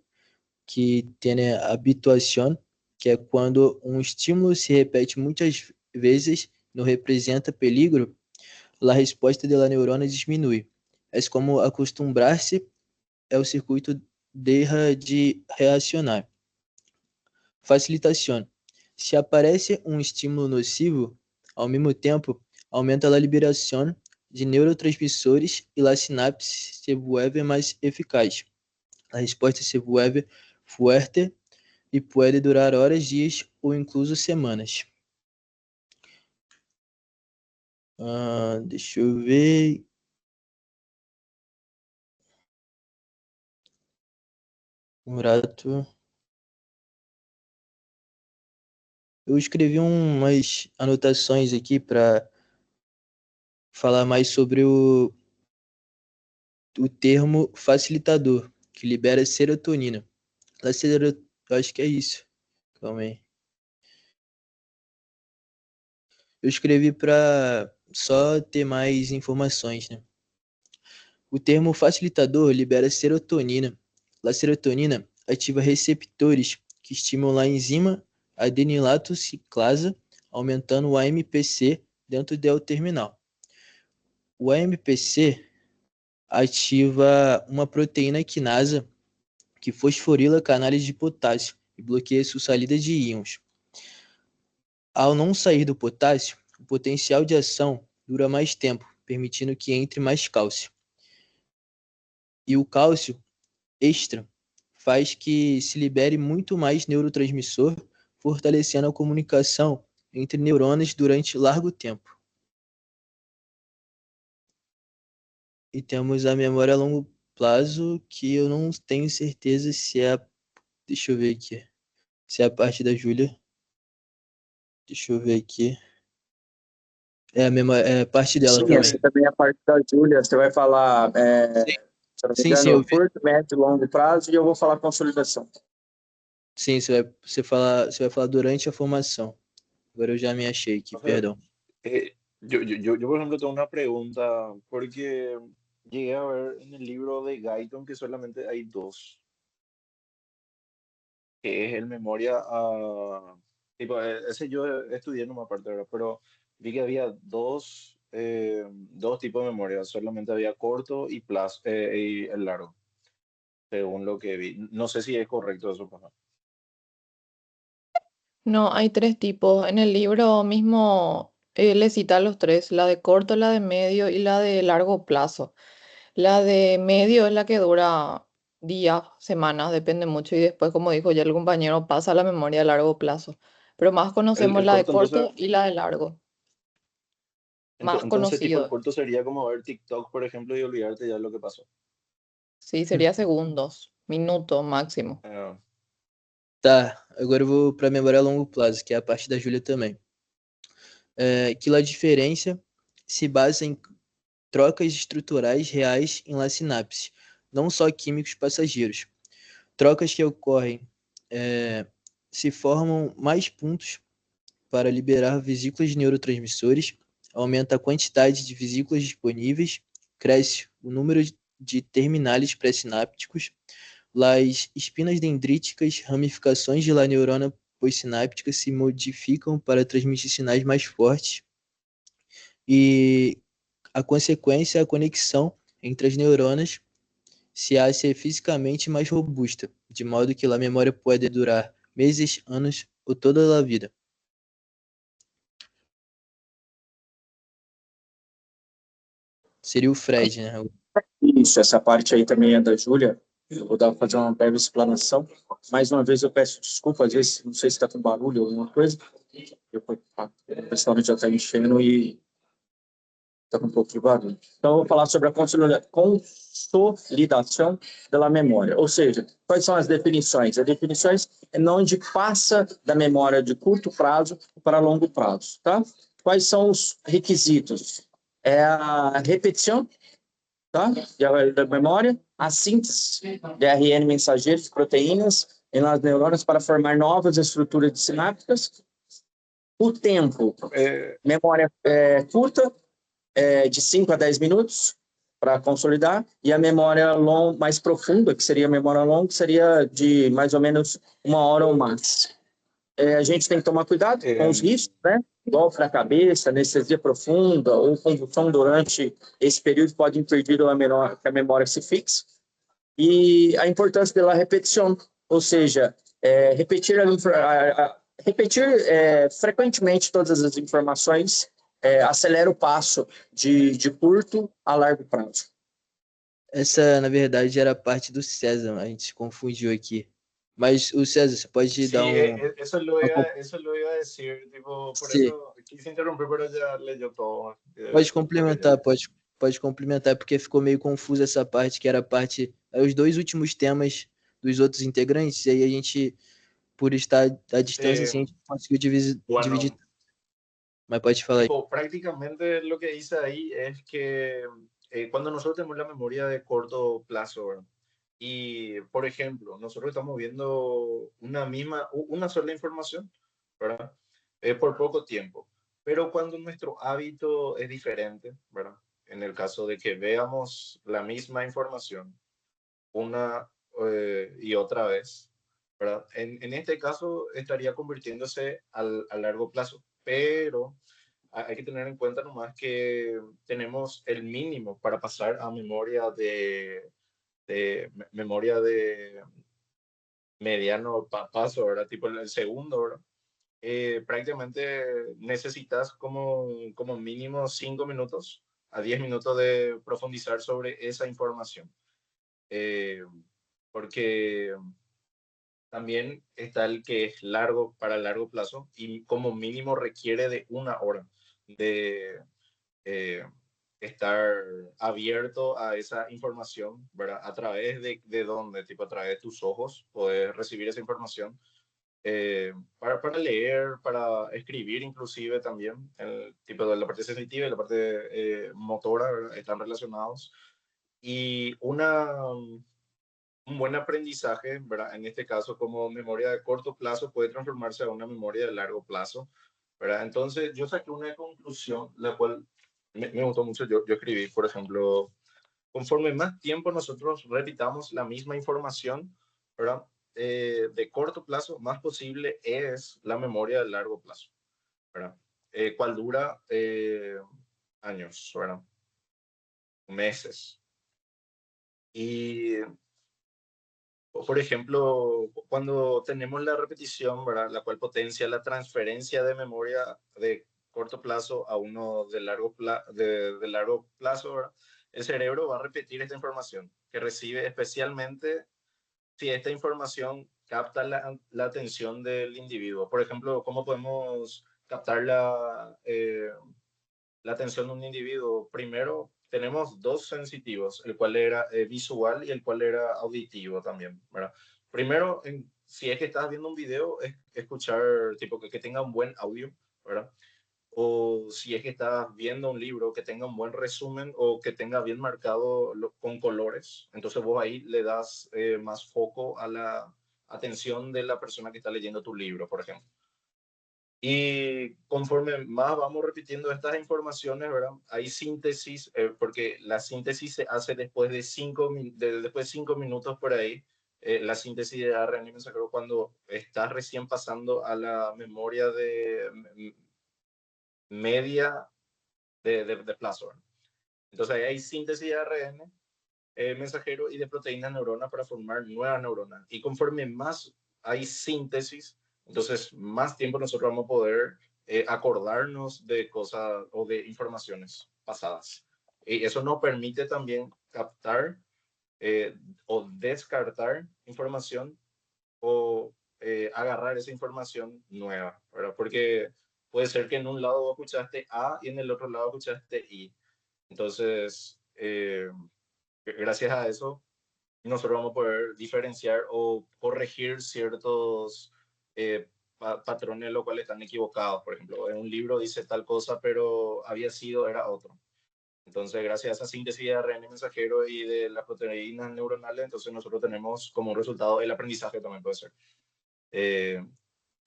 que tem a habituação, que é quando um estímulo se repete muitas vezes, não representa peligro, a resposta da neurona diminui. É como acostumar-se, é o circuito deixa de reacionar. Facilitação. Se aparece um estímulo nocivo, ao mesmo tempo, aumenta a liberação de neurotransmissores e a sinapse se vuelve mais eficaz. A resposta se vuelve fuerte e pode durar horas, dias ou incluso semanas. Deixa eu ver. Um rato. Eu escrevi umas anotações aqui para falar mais sobre o termo facilitador, que libera serotonina. Eu acho que é isso. Calma aí. Eu escrevi para só ter mais informações, né? O termo facilitador libera serotonina. A serotonina ativa receptores que estimulam a enzima adenilato ciclasa, aumentando o AMPC dentro do L-terminal. O AMPC ativa uma proteína quinasa que fosforila canais de potássio e bloqueia sua saída de íons. Ao não sair do potássio, o potencial de ação dura mais tempo, permitindo que entre mais cálcio. E o cálcio extra faz que se libere muito mais neurotransmissor, fortalecendo a comunicação entre neurônios durante largo tempo. E temos a memória a longo prazo, que eu não tenho certeza se é deixa eu ver aqui. Se é a parte da Júlia. Deixa eu ver aqui. É a memória, é parte dela Sim, também. essa também é a parte da Júlia. Você vai falar, Sim, se eu não me sim, engano, eu vi. curto, médio e longo prazo, e eu vou falar consolidação. Sim, você vai falar durante a formação. Agora eu já me achei aqui, Rafael, perdão. yo, por ejemplo, tengo una pregunta, porque llegué a ver en el libro de Guyton que solamente hay dos, que es el memoria tipo, ese yo estudié en una parte, ¿verdad? Pero vi que había dos tipos de memoria, solamente había corto y el largo, según lo que vi. No sé si es correcto eso, pues, ¿no? No, hay tres tipos. En el libro mismo le cita los tres, la de corto, la de medio y la de largo plazo. La de medio es la que dura días, semanas, depende mucho. Y después, como dijo ya el compañero, pasa a la memoria a largo plazo. Pero más conocemos El la de corto, entonces, corto y la de largo, más entonces, tipo, el conocido. corto sería como ver TikTok, por ejemplo, y olvidarte ya lo que pasó. Sí, sería segundos, minutos máximo. Ah, Tá, agora eu vou para a memória a longo prazo, que é a parte da Júlia também. Que a diferença se basa em trocas estruturais reais em la sinapse, não só químicos passageiros. Trocas que ocorrem se formam mais pontos para liberar vesículas de neurotransmissores, aumenta a quantidade de vesículas disponíveis, cresce o número de terminais pré-sinápticos, as espinas dendríticas, ramificações de la neurona pós-sináptica se modificam para transmitir sinais mais fortes e a consequência é a conexão entre as neuronas se hace fisicamente mais robusta, de modo que a memória pode durar meses, anos ou toda a vida. Seria o Fred, né? Isso, essa parte aí também é da Júlia. Eu vou fazer uma breve explanação. Mais uma vez eu peço desculpa, às vezes não sei se está com barulho ou alguma coisa. O restaurante já está enchendo e está com um pouco de barulho. Então eu vou falar sobre a consolidação da memória. Ou seja, quais são as definições? As definições é onde passa da memória de curto prazo para longo prazo, tá? Quais são os requisitos? É a repetição, tá? Da memória, a síntese de ARN mensageiros de proteínas em las neurônias para formar novas estruturas de sinápticas. O tempo, memória curta, de 5 a 10 minutos para consolidar, e a memória mais profunda, que seria a memória longa, seria de mais ou menos 1 hora ou mais. A gente tem que tomar cuidado com os riscos, né? Golpe na cabeça, anestesia profunda ou convulsão durante esse período pode impedir que a memória se fixe. E a importância da repetição, ou seja, repetir frequentemente todas as informações acelera o passo de curto a largo prazo. Essa, na verdade, era a parte do César, a gente se confundiu aqui. Mas, o César, você pode dar eso lo iba a decir, tipo, por Sim. eso quise interrumpir, pero ya leyó todo. Pode complementar, pode complementar, porque ficou meio confuso essa parte, que era a parte, os dois últimos temas dos outros integrantes, e aí a gente, por estar à distância, assim, a gente conseguiu dividir. Bueno, Mas pode falar aí. Tipo, prácticamente lo que dice ahí es que cuando nosotros tenemos la memoria de corto plazo, ¿verdad? Y, por ejemplo, nosotros estamos viendo una sola información, ¿verdad? Por poco tiempo. Pero cuando nuestro hábito es diferente, ¿verdad? En el caso de que veamos la misma información una y otra vez, ¿verdad? En este caso estaría convirtiéndose a largo plazo, pero hay que tener en cuenta nomás que tenemos el mínimo para pasar a memoria de mediano paso, ¿verdad? Tipo el segundo, ¿verdad? Prácticamente necesitas como mínimo 5 minutos a 10 minutos de profundizar sobre esa información. Eh, porque también está el que es largo para largo plazo y como mínimo requiere de 1 hora de eh, estar abierto a esa información, ¿verdad? ¿A través de dónde? Tipo, a través de tus ojos, poder recibir esa información. Para leer, para escribir inclusive también, el tipo de la parte sensitiva y la parte motora, ¿verdad? Están relacionados. Y un buen aprendizaje, ¿verdad? En este caso, como memoria de corto plazo, puede transformarse a una memoria de largo plazo, ¿verdad? Entonces, yo saqué una conclusión, la cual me gustó mucho. Yo escribí, por ejemplo, conforme más tiempo nosotros repitamos la misma información, ¿verdad? De corto plazo, más posible es la memoria de largo plazo, ¿verdad? ¿Cuál dura años, ¿verdad? Meses. Y por ejemplo, cuando tenemos la repetición, ¿verdad? La cual potencia la transferencia de memoria de corto plazo a uno de largo plazo, ¿verdad? El cerebro va a repetir esta información que recibe, especialmente si esta información capta la atención del individuo. Por ejemplo, ¿cómo podemos captar la atención de un individuo? Primero, tenemos dos sensitivos, el cual era visual y el cual era auditivo también, ¿verdad? Primero, si es que estás viendo un video, escuchar, tipo, que tenga un buen audio, ¿verdad? O si es que estás viendo un libro, que tenga un buen resumen o que tenga bien marcado con colores. Entonces vos ahí le das más foco a la atención de la persona que está leyendo tu libro, por ejemplo. Y conforme más vamos repitiendo estas informaciones, ¿verdad? Hay síntesis, porque la síntesis se hace después de 5 minutos por ahí. La síntesis de ARN mensajero cuando estás recién pasando a la memoria de media de plazo, ¿verdad? Entonces ahí hay síntesis de ARN mensajero y de proteínas neurona para formar nuevas neuronas. Y conforme más hay síntesis, entonces más tiempo nosotros vamos a poder acordarnos de cosas o de informaciones pasadas. Y eso nos permite también captar o descartar información o agarrar esa información nueva, ¿verdad? Porque puede ser que en un lado escuchaste A y en el otro lado escuchaste I. Entonces, gracias a eso, nosotros vamos a poder diferenciar o corregir ciertos patrones los cuales están equivocados. Por ejemplo, en un libro dice tal cosa, pero era otro. Entonces, gracias a esa síntesis de ARN mensajero y de las proteínas neuronales, entonces nosotros tenemos como un resultado el aprendizaje también puede ser.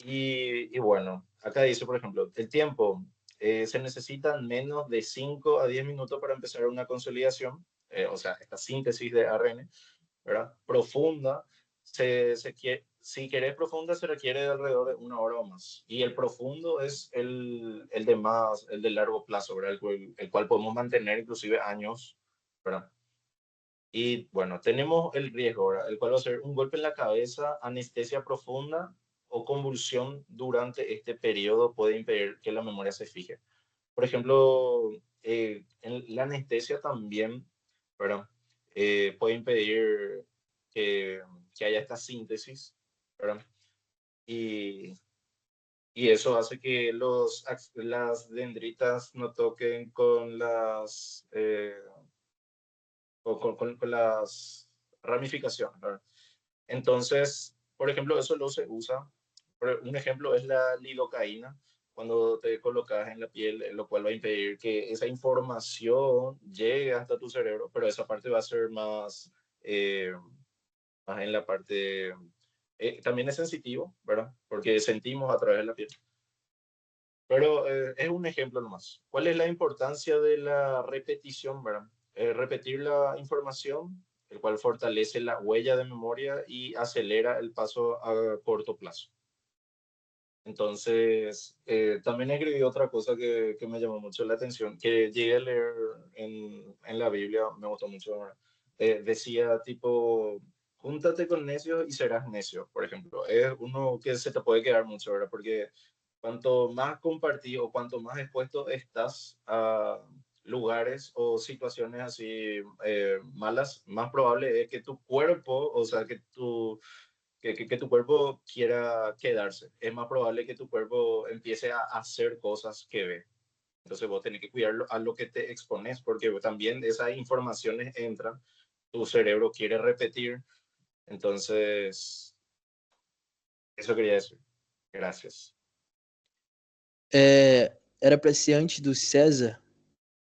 Y bueno, acá dice, por ejemplo, el tiempo. Se necesitan menos de 5 a 10 minutos para empezar una consolidación, o sea, esta síntesis de ARN, ¿verdad? Profunda, si querés profunda, se requiere de alrededor de 1 hora o más. Y el profundo es el de largo plazo, ¿verdad? El cual podemos mantener inclusive años, ¿verdad? Y bueno, tenemos el riesgo, ¿verdad? El cual va a ser un golpe en la cabeza, anestesia profunda o convulsión durante este periodo puede impedir que la memoria se fije. Por ejemplo, en la anestesia también, ¿verdad? Puede impedir que haya esta síntesis, ¿verdad? Y eso hace que las dendritas no toquen con con las ramificaciones, ¿verdad? Entonces, por ejemplo, eso lo se usa. Un ejemplo es la lidocaína, cuando te colocas en la piel, lo cual va a impedir que esa información llegue hasta tu cerebro, pero esa parte va a ser más en la parte... también es sensitivo, ¿verdad? Porque sentimos a través de la piel. Pero es un ejemplo nomás. ¿Cuál es la importancia de la repetición, verdad? Repetir la información, el cual fortalece la huella de memoria y acelera el paso a corto plazo. Entonces, también escribí otra cosa que me llamó mucho la atención, que llegué a leer en la Biblia, me gustó mucho, ¿verdad? Decía tipo, júntate con necios y serás necio, por ejemplo. Es uno que se te puede quedar mucho, ¿verdad? Porque cuanto más compartido o cuanto más expuesto estás a lugares o situaciones así malas, más probable es que tu cuerpo, o sea, que tu cuerpo quiera quedarse. Es más probable que tu cuerpo empiece a hacer cosas que ve. Entonces vos tenés que cuidarlo a lo que te expones, porque también esas informaciones entran, tu cerebro quiere repetir. Entonces, eso queria decir. Gracias. Era para ser antes do César,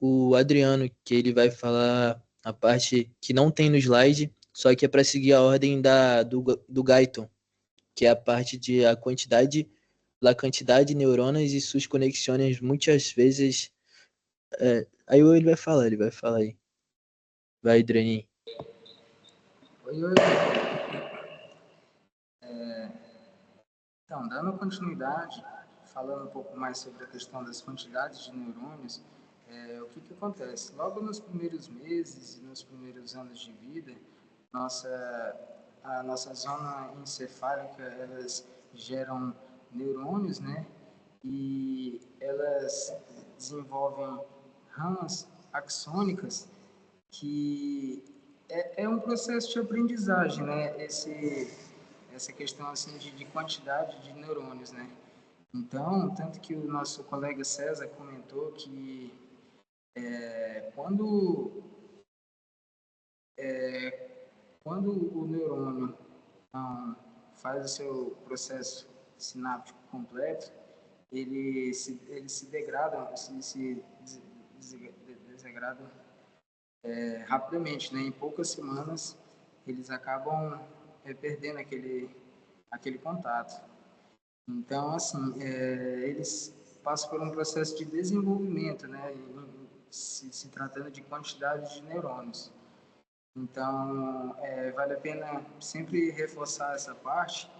o Adriano, que ele vai falar a parte que não tem no slide, só que é para seguir a ordem do Guyton, que é a parte de a quantidade de neuronas e suas conexões muitas vezes. Aí ele vai falar aí. Vai, Adrianinho. Oi. Então, dando continuidade, falando um pouco mais sobre a questão das quantidades de neurônios, o que acontece? Logo nos primeiros meses e nos primeiros anos de vida, a nossa zona encefálica, elas geram neurônios, né? E elas desenvolvem ramas axônicas que é um processo de aprendizagem, né? Essa questão assim de quantidade de neurônios, né? Então, tanto que o nosso colega César comentou que quando o neurônio não faz o seu processo sináptico completo, ele se degrada, se desagrada rapidamente, né? Em poucas semanas eles acabam perdendo aquele contato. Então, assim, eles passam por um processo de desenvolvimento, né? Se tratando de quantidade de neurônios. Então, vale a pena sempre reforçar essa parte,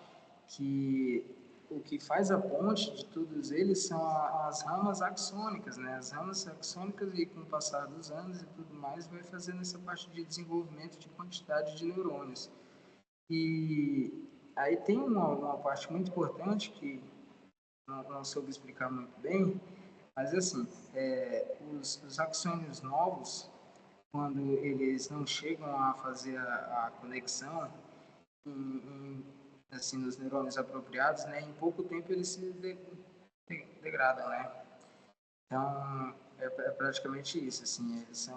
que o que faz a ponte de todos eles são as ramas axônicas, né? As ramas axônicas, e com o passar dos anos e tudo mais, vai fazendo essa parte de desenvolvimento de quantidade de neurônios. E aí tem uma parte muito importante que não soube explicar muito bem, mas assim, os axônios novos, quando eles não chegam a fazer a conexão assim, nos neurônios apropriados, né, em pouco tempo eles se degradam, né? Então, é praticamente isso, assim, eles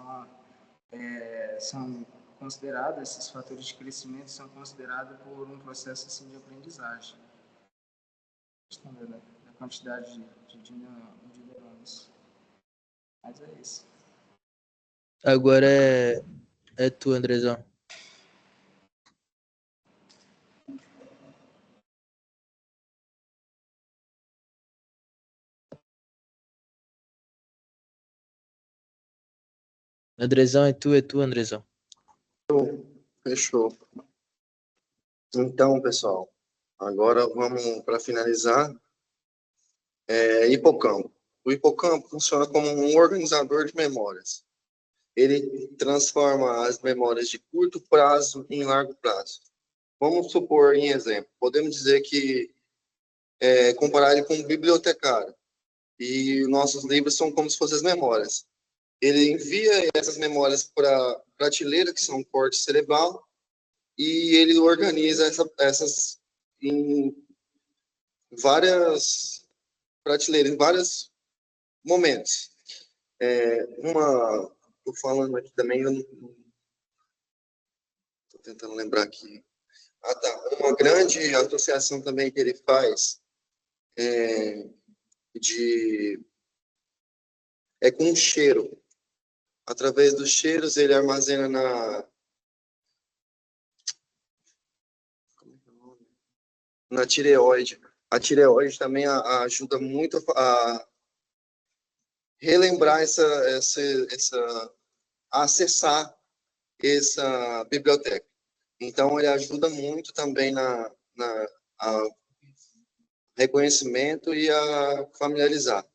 são considerados, esses fatores de crescimento são considerados por um processo assim de aprendizagem. Da quantidade de neurônios. Mas é isso. Agora é tu, Andrezão. Andrezão, é tu, Andrezão. Fechou. Então, pessoal, agora vamos para finalizar. Hipocampo. O hipocampo funciona como um organizador de memórias. Ele transforma as memórias de curto prazo em largo prazo. Vamos supor, em exemplo, podemos dizer que comparar ele com um bibliotecário. E nossos livros são como se fossem as memórias. Ele envia essas memórias para prateleira, que são corte cerebral, e ele organiza essas em várias prateleiras, em vários momentos. Estou falando aqui também, estou tentando lembrar aqui. Uma grande associação também que ele faz, é com cheiro. Através dos cheiros, ele armazena na tireoide. A tireoide também ajuda muito a relembrar a acessar essa biblioteca. Então, ele ajuda muito também a reconhecimento e a familiarizar.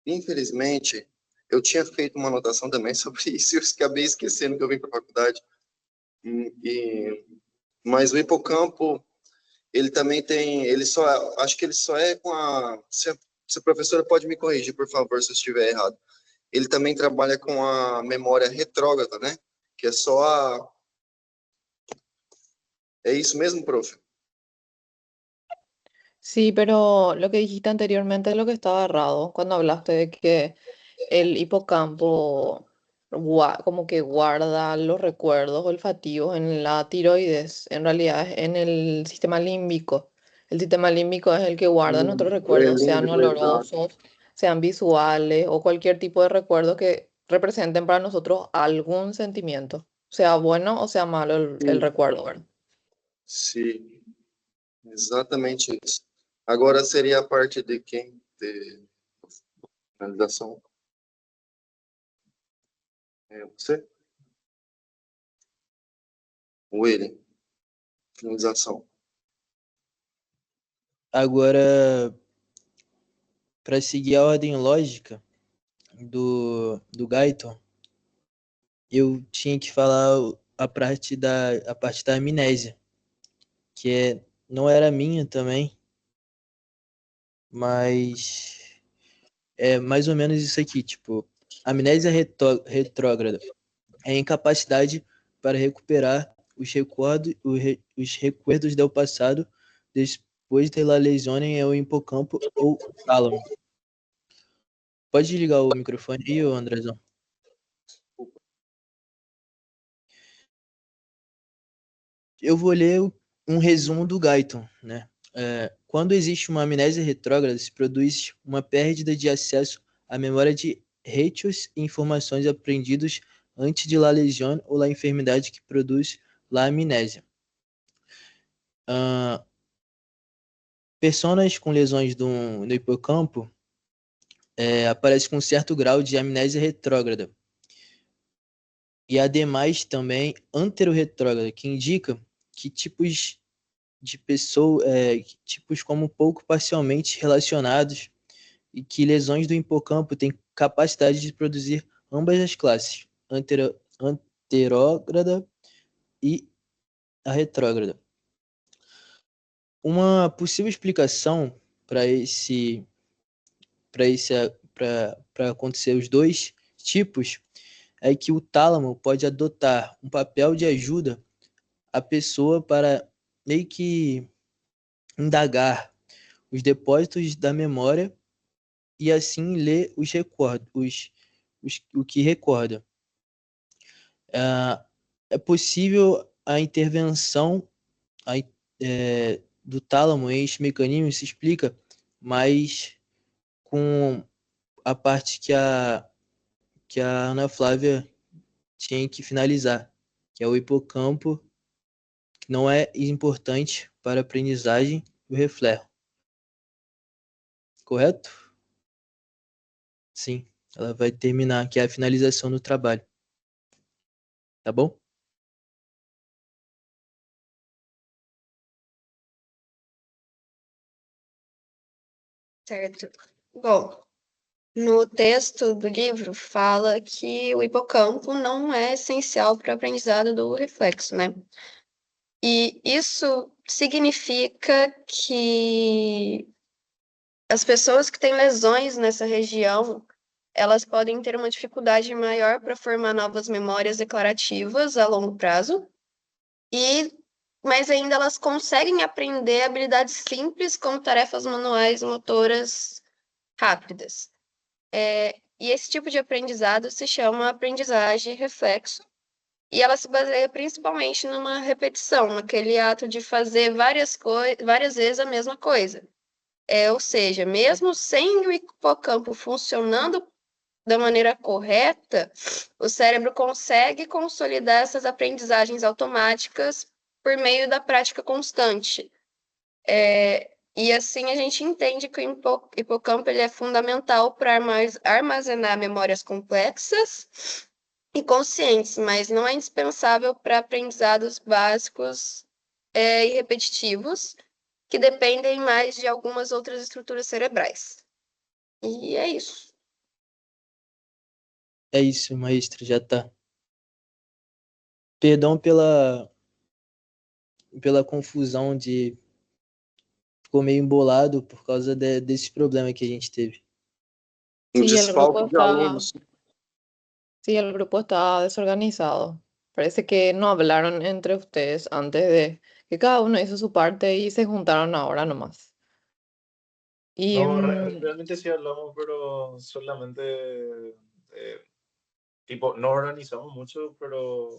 Infelizmente, eu tinha feito uma anotação também sobre isso, eu acabei esquecendo que eu vim para a faculdade. Mas o hipocampo, ele também tem, acho que ele só é com se a professora pode me corrigir, por favor, se eu estiver errado. Ele também trabalha com a memória retrógrada, né? Que é só É isso mesmo, profe? Sí, pero lo que dijiste anteriormente es lo que estaba errado cuando hablaste de que el hipocampo como que guarda los recuerdos olfativos en la tiroides, en realidad es en el sistema límbico. El sistema límbico es el que guarda nuestros recuerdos, sean Límbico, exato. olorosos, sean visuales o cualquier tipo de recuerdo que representen para nosotros algún sentimiento, sea bueno o sea malo el recuerdo, ¿verdad? Sim, exatamente isso. Agora seria a parte de quem? De finalização. É você? O ele. Finalização. Agora, para seguir a ordem lógica do Guyton, eu tinha que falar a parte da amnésia, que não era minha também, mas é mais ou menos isso aqui, tipo, amnésia retrógrada é a incapacidade para recuperar os recuerdos do passado depois de la lesione ao hipocampo ou tálamo. Pode ligar o microfone aí, Andrezão? Eu vou ler um resumo do Guyton, né? Quando existe uma amnésia retrógrada, se produz uma perda de acesso à memória de hechos e informações aprendidos antes de la lesión ou la enfermidade que produz la amnésia. Pessoas com lesões no hipocampo aparecem com um certo grau de amnésia retrógrada. E ademais também anterorretrógrada, que indica que tipos de pessoas, tipos como pouco parcialmente relacionados e que lesões do hipocampo têm capacidade de produzir ambas as classes, anterógrada e a retrógrada. Uma possível explicação para acontecer os dois tipos é que o tálamo pode adotar um papel de ajuda à pessoa para meio que indagar os depósitos da memória e assim ler o que recorda. É possível a intervenção do tálamo em este mecanismo se explica mais com a parte que a Ana Flávia tinha que finalizar, que é o hipocampo, que não é importante para a aprendizagem do reflexo. Correto? Sim, ela vai terminar, que é a finalização do trabalho. Tá bom? Certo. Bom, no texto do livro fala que o hipocampo não é essencial para o aprendizado do reflexo, né? E isso significa que as pessoas que têm lesões nessa região, elas podem ter uma dificuldade maior para formar novas memórias declarativas a longo prazo, mas ainda elas conseguem aprender habilidades simples como tarefas manuais motoras rápidas. E esse tipo de aprendizado se chama aprendizagem reflexo, e ela se baseia principalmente numa repetição, naquele ato de fazer várias vezes a mesma coisa. Ou seja, mesmo sem o hipocampo funcionando da maneira correta, o cérebro consegue consolidar essas aprendizagens automáticas por meio da prática constante. E assim a gente entende que o hipocampo ele é fundamental para armazenar memórias complexas e conscientes, mas não é indispensável para aprendizados básicos e repetitivos, que dependem mais de algumas outras estruturas cerebrais. E é isso. É isso, maestro, já tá. Perdão pela confusão de... Ficou meio embolado por causa desse problema que a gente teve. Um Sí, desfalque de alunos. sí, el grupo está desorganizado. Parece que no hablaron entre ustedes antes de que cada uno hizo su parte y se juntaron ahora nomás. Y No, realmente sí hablamos, pero solamente, eh, tipo, no organizamos mucho, pero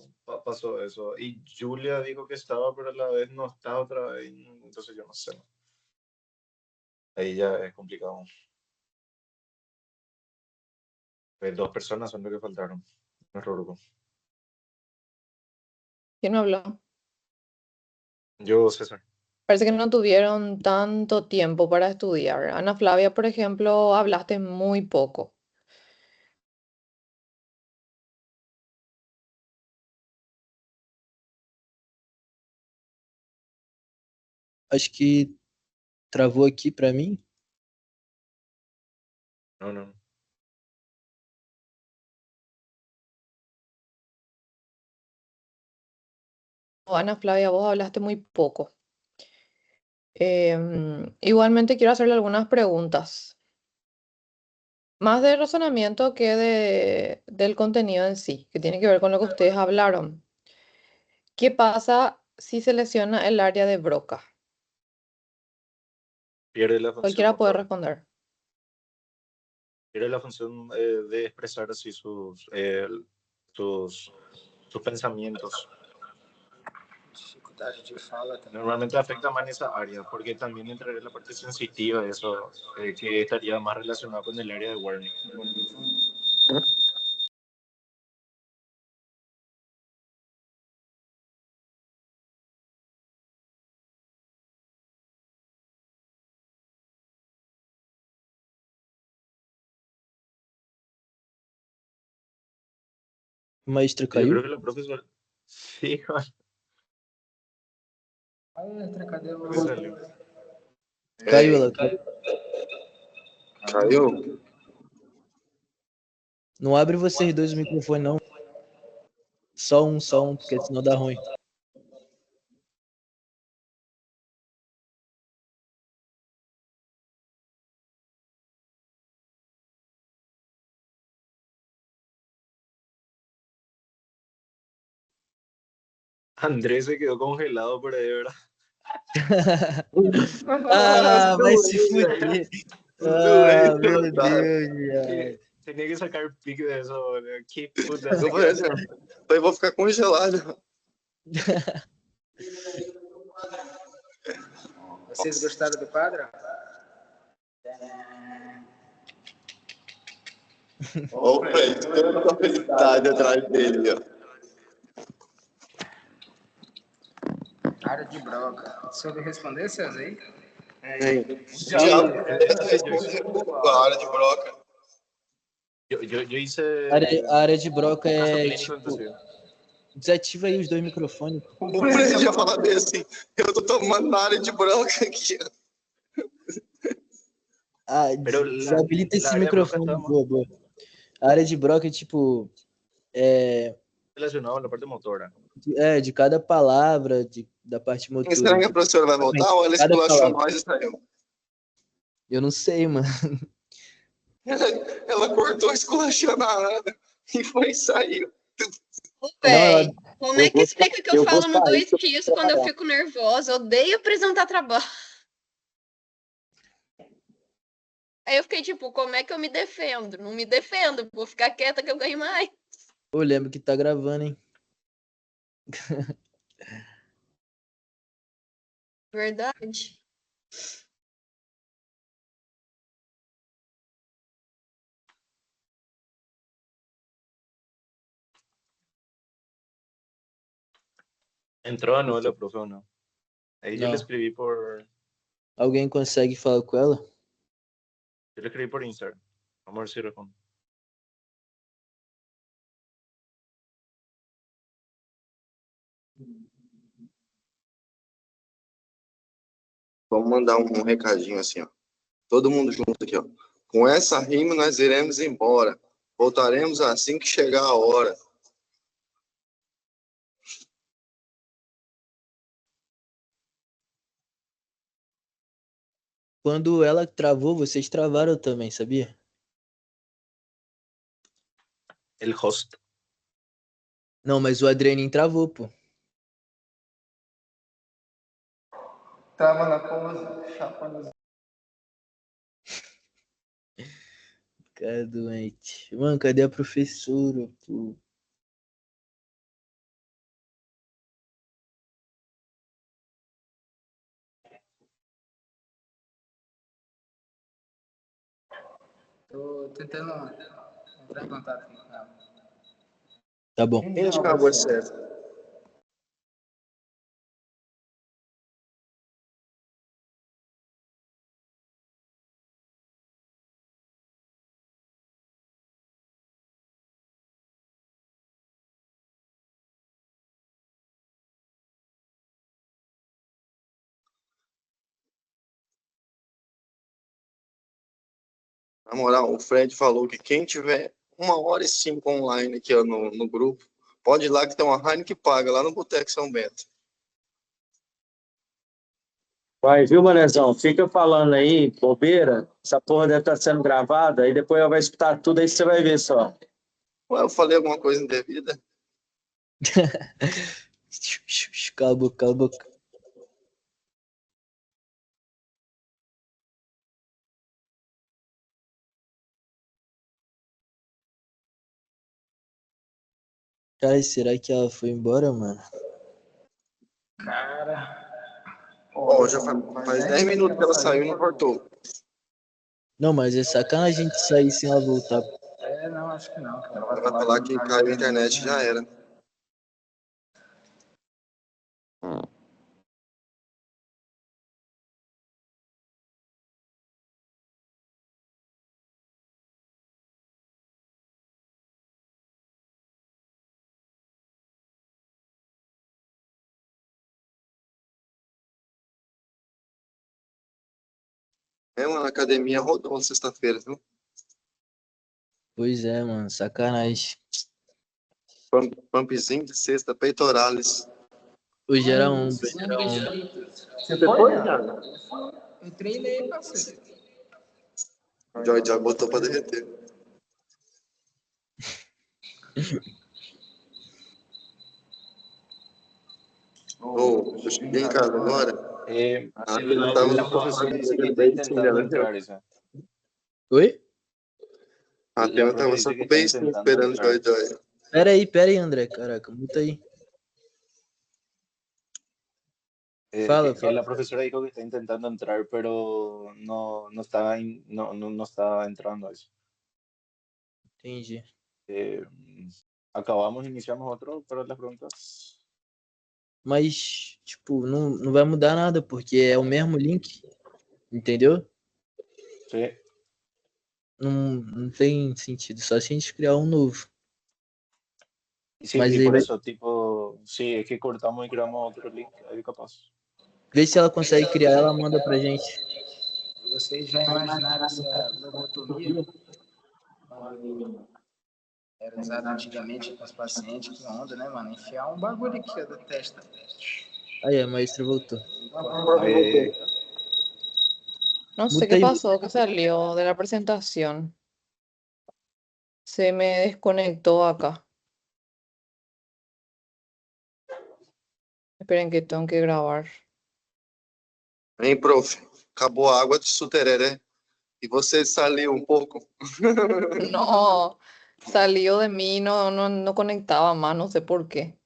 pasó eso. Y Julia dijo que estaba, pero a la vez no está otra vez, entonces yo no sé. Ahí ya es complicado. Dos personas son lo que faltaron, nuestro grupo. ¿quién no habló? Yo, César. Parece que no tuvieron tanto tiempo para estudiar. Ana Flavia, por ejemplo, hablaste muy poco. Acho que travou aqui para mim. No, no. Ana Flavia, vos hablaste muy poco. Igualmente quiero hacerle algunas preguntas, más de razonamiento que del contenido en sí, que tiene que ver con lo que ustedes hablaron. ¿Qué pasa si se lesiona el área de Broca? Pierde la función Cualquiera puede motora. responder. Pierde la función de expresar así sus pensamientos. Dificuldade de fala também. Normalmente afecta más en esa área, porque también entraría la parte sensitiva, eso que estaría más relacionado con el área de Warning. O maestro Yo caiu? creo que la profesora... Sí, Maestra, cadê que você? salió. Caiu, ela caiu. Caiu? Não abre vocês dois o microfone, não. Só um, porque senão dá ruim. Andrés se quedó congelado por ahí, ¿verdad? Ah, vai se fuder. Ah, meu Deus, viado. Tenía que sacar pique de eso, boludo. Qué puta. Eu falei assim, eu vou ficar congelado. Vocês gostaram do quadro? Olha o Fred, toda a felicidade atrás dele, ó. Área de broca. Soube responder, César? Aí? Diabo, a área de broca. Yo hice A área de broca caso é clínico, tipo. inclusive. Desativa aí os dois microfones. O Fred já falou bem assim, eu tô tomando na área de broca aqui, ó. Ah, Pero desabilita esse área de broca microfone. está más Boa. A área de broca é tipo. relacionado con la parte motora. De cada palavra, da parte motora. Será que a professora vai voltar ou ela Cada esculachou palavra. nós e saiu? Eu não sei, mano. Ela cortou esculachando a Ana e foi e saiu. Véi, como é que explica que eu eu vou falo no sair, 2x quando eu fico nervosa? Eu odeio apresentar trabalho. Aí eu fiquei tipo, como é que eu me defendo? Não me defendo, vou ficar quieta que eu ganho mais. Eu lembro que tá gravando, hein? Verdade. Entrou de nuevo la profe o no. Ahí yo le Não. escribí por, Alguém consegue falar com ela? yo le escribí por Instagram. Vamos a ver si responde. Vamos mandar um recadinho assim, ó. Todo mundo junto aqui, ó. Com essa rima nós iremos embora. Voltaremos assim que chegar a hora. Quando ela travou, vocês travaram também, sabia? El host. Não, mas o Adrenin travou, pô. Tava na pose, chapando. Cara doente. Mano, cadê a professora, pô? Tô tentando entrar em contato com ela. Tá bom. Quem acabou de ser? Na moral, o Fred falou que quem tiver 1h05 online aqui ó, no grupo, pode ir lá que tem uma Heineken paga lá no Boteco São Bento. Vai, viu, Manezão? Fica falando aí, bobeira. Essa porra deve estar sendo gravada. Aí depois ela vai escutar tudo, aí você vai ver só. Ué, eu falei alguma coisa indevida? Cala a boca, cala a boca. Cara, será que ela foi embora, mano? Cara. Ó, já faz 10 minutos que ela saiu e não voltou. Não, mas é sacanagem a gente sair sem ela voltar. É, não, acho que não. Cara. Ela vai falar que caiu a internet já era. Mesmo na academia rodou sexta-feira, viu? Pois é, mano, sacanagem. Pumpzinho de sexta, peitoralis. Hoje era ombro. Você foi, Thiago? Eu treinei, parceiro. O Joy já botou pra derreter. Ô, eu cheguei em casa agora. La profesora dice que está intentando entrar esa. Oi? A Tena tava só com o beicinho esperando o Joy Joy. Pera aí, André. Caraca, muta aí. Fala, Que fala. la profesora dijo que está intentando entrar, pero no estaba, no estaba entrando a eso. Entendi. Acabamos, iniciamos otro para las preguntas. Mas, tipo, não vai mudar nada, porque é o mesmo link. Entendeu? Sí. Não tem sentido. Só se a gente criar um novo. Sí, Mas y aí por vai... eso, tipo, sí, es que cortamos y creamos otro link, ahí capaz. Vê se ela consegue criar, ela manda pra gente. Vocês já imaginaram essa lobotomia? Quando era usado antigamente com os pacientes, que onda, né, mano? Enfiar um bagulho aqui, ó, da testa. Aí, a maestra voltou. Ahí, No sé Muta qué aí. pasó, que salió de la presentación. Se me desconectó acá. Esperen que tengo que grabar. Hein, prof? Acabou a água de sutereré. E você saliu um pouco? No, salió de mí, no conectaba más, no sé por qué.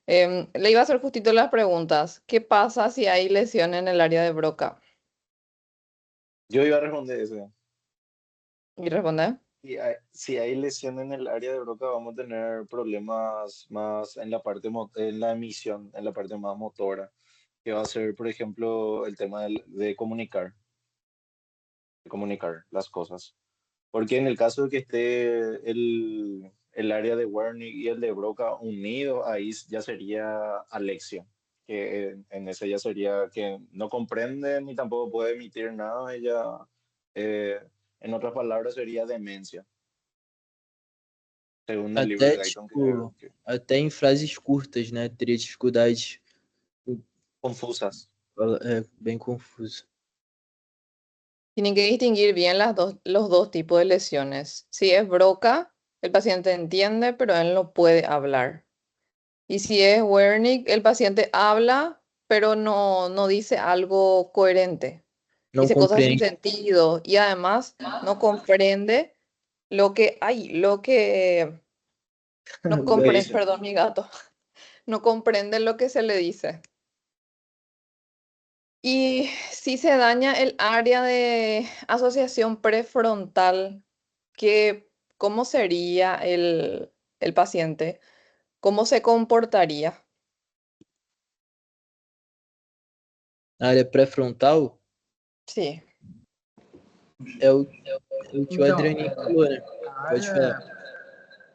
Le iba a hacer justito las preguntas. ¿Qué pasa si hay lesión en el área de Broca? yo iba a responder eso. ¿Y responde? Si hay lesión en el área de Broca, vamos a tener problemas más en la parte, en la emisión, en la parte más motora, que va a ser, por ejemplo, el tema de comunicar las cosas. Porque en el caso de que esté el área de Wernicke y el de Broca unidos, ahí ya sería alexia, que en ese ya sería que no comprende ni tampoco puede emitir nada, ella, eh, en otras palabras, sería demencia, según el libro de Até, Guyton, tipo, até em frases curtas, né? Teria dificuldade. confusas. É bem confuso. Tienen que distinguir bien los dos tipos de lesiones. Si es Broca, el paciente entiende, pero él no puede hablar. Y si es Wernicke, el paciente habla, pero no dice algo coherente. Não Dice cosas sin compreende. sentido y además no comprende no Lo que comprende, dice. perdón, mi gato, no comprende lo que se le dice. Y si se daña el área de asociación prefrontal, ¿cómo sería el paciente? ¿Cómo se comportaría? A área pré-frontal Sí. é o que o Então, Adrianinho falou, né? a Pode falar. área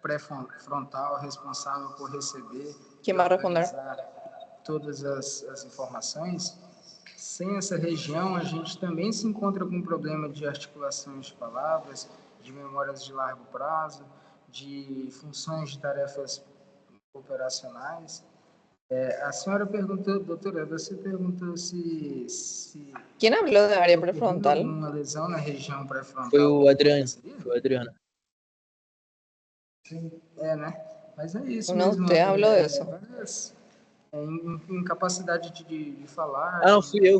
pré-frontal responsável por receber ¿Quién e va a responder? organizar todas as informações, sem essa região, a gente também se encontra com um problema de articulações de palavras, de memórias de largo prazo, de funções de tarefas operacionais. A senhora perguntou, doutora, você perguntou se ¿Quién habló de área ocorrendo prefrontal? alguma lesão na região Foi pré-frontal, o como Adriano. aconteceria? Foi o Adriano. Né? Mas é isso No, mesmo, usted habló de eso. várias incapacidade de falar. Ah, não, fui eu.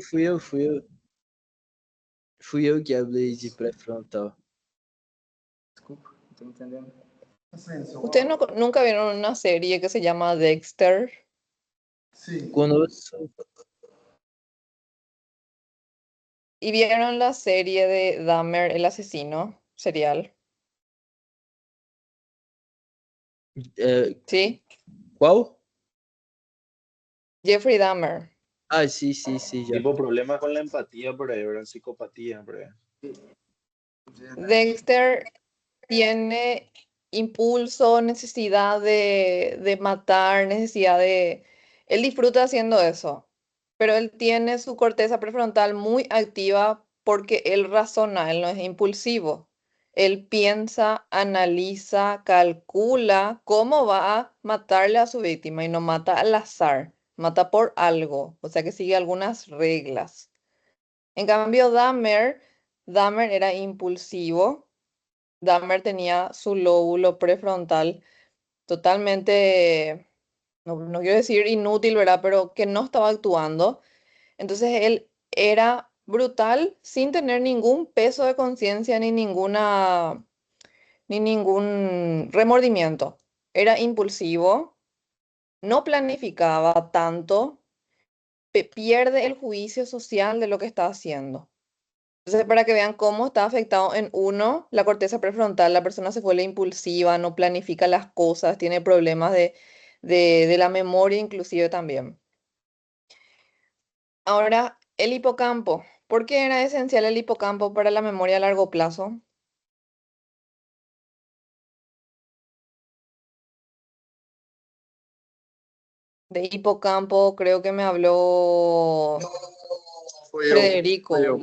Fui eu que falei de pré-frontal. Desculpa, não estou entendendo. ¿Ustedes nunca vieron una serie que se llama Dexter? Conosco, ¿Y vieron la serie de Dahmer, el asesino serial? ¿Sí? qual? Jeffrey Dahmer. Ah, sim, já. Tipo problema con la empatía por ahí, ¿verdad? Psicopatía por ahí. Dexter tiene impulso, necesidad de matar, necesidad de... Él disfruta haciendo eso, pero él tiene su corteza prefrontal muy activa porque él razona, él no es impulsivo. Él piensa, analiza, calcula cómo va a matarle a su víctima y no mata al azar, mata por algo, o sea que sigue algunas reglas. En cambio, Dahmer era impulsivo. Dahmer tenía su lóbulo prefrontal totalmente, no quiero decir inútil, ¿verdad? Pero que no estaba actuando. Entonces él era brutal sin tener ningún peso de conciencia ni ningún remordimiento. Era impulsivo, no planificaba tanto, pierde el juicio social de lo que está haciendo. Entonces, para que vean cómo está afectado en uno, la corteza prefrontal, la persona se vuelve impulsiva, no planifica las cosas, tiene problemas de la memoria inclusive también. Ahora, el hipocampo. ¿Por qué era esencial el hipocampo para la memoria a largo plazo? De hipocampo creo que me habló Foi Federico. eu.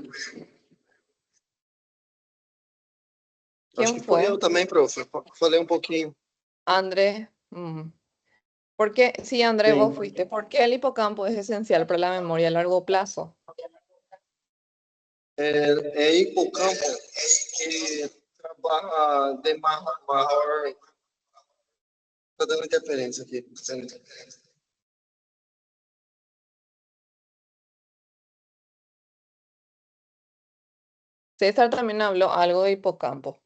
Acho que ¿Quién foi eu fue? também, prof. Falei um pouquinho. André. ¿Por qué? Sí, André, vos Sim. fuiste. ¿Por qué el hipocampo es esencial para la memoria a largo plazo? Hipocampo que trabalha de maior. Tá dando interferência aqui. César también habló algo de hipocampo.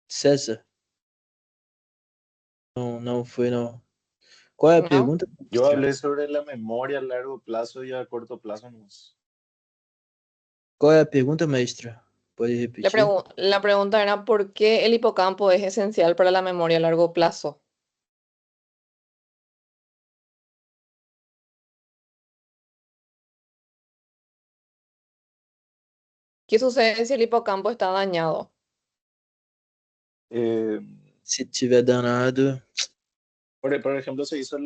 César? Não foi, não. Qual é a ¿No? pergunta? Yo hablé sobre la memoria a largo plazo y a corto plazo nomás. Qual é a pergunta, mestra? Pode La, repetir? la pregunta era ¿por qué el hipocampo es esencial para la memoria a largo plazo? ¿Qué sucede si el hipocampo está dañado? Eh, Se tiver danado, por ejemplo, se hizo en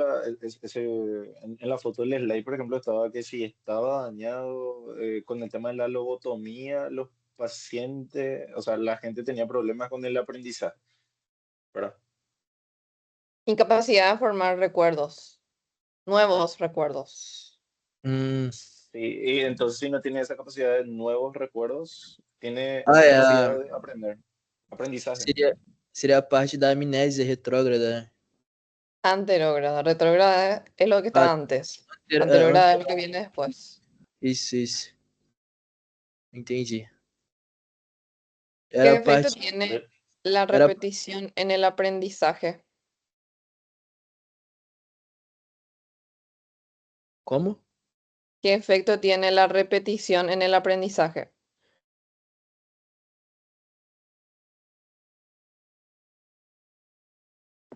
la foto del slide, por ejemplo, estaba que si estaba dañado con el tema de la lobotomía, los pacientes, o sea, la gente tenía problemas con el aprendizaje, ¿verdad? Incapacidad de formar recuerdos, nuevos recuerdos. Sí, y entonces si no tiene esa capacidad de nuevos recuerdos, tiene é capacidad de aprender, aprendizaje. seria a parte da amnésia retrógrada, né? Anterógrada. Retrógrada es lo que está antes. Anterógrada es lo que viene después. Isso. Entendi. ¿Qué Era a efecto parte. tiene la Era repetición en el aprendizaje? como? ¿Qué efecto tiene la repetición en el aprendizaje?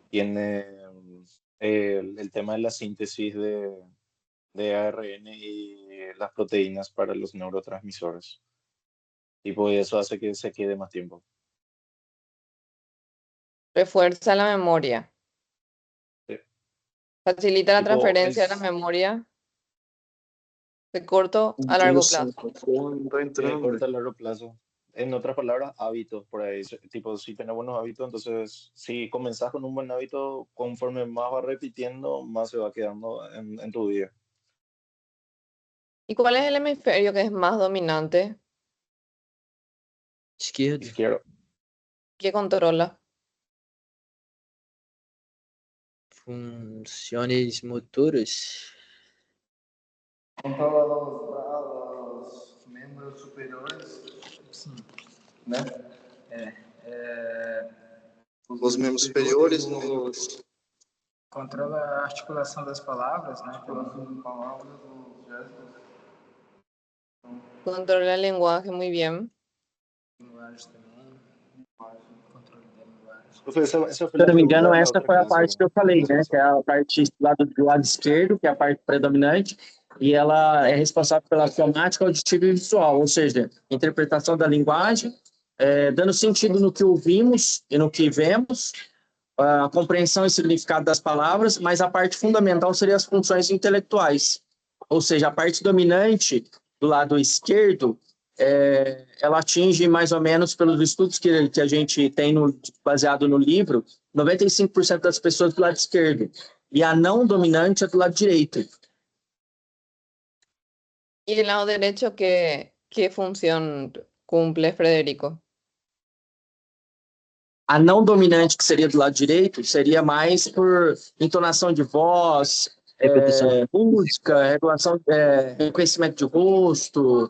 Tiene el tema de la síntesis de ARN y las proteínas para los neurotransmisores. Tipo, y eso hace que se quede más tiempo. Refuerza la memoria. Sí. Facilita la Tipo, transferencia de la memoria de corto a largo plazo. corta a largo plazo. En otras palabras, hábitos por ahí. Tipo, si tienes buenos hábitos, entonces si comenzás con un buen hábito, conforme más vas repitiendo, más se va quedando en tu vida. ¿Y cuál es el hemisferio que es más dominante, Esquerdo. Izquierdo. que controla? Funções motoras. Controla los miembros superiores, sim, né? Os membros superiores nos Controla a articulação das palavras, né? Pelas palavras, os gestos, Controla el lenguaje muy bien. linguagem também. Controle da linguagem. Profe, esa fue Se eu la não me pregunta engano, de la essa otra foi a clase. parte que eu falei, né? Que é a parte do lado esquerdo, que é a parte predominante, e ela é responsável pela fonética, auditiva e visual, ou seja, interpretação da linguagem, dando sentido no que ouvimos e no que vemos, a compreensão e significado das palavras, mas a parte fundamental seria as funções intelectuais, ou seja, a parte dominante do lado esquerdo, ela atinge mais ou menos, pelos estudos que a gente tem baseado no livro, 95% das pessoas do lado esquerdo, e a não dominante é do lado direito. ¿Y el lado derecho qué función cumple, Federico? A não dominante, que seria do lado direito, seria mais por entonação de voz, Repetição. música, regulação, reconhecimento de rosto.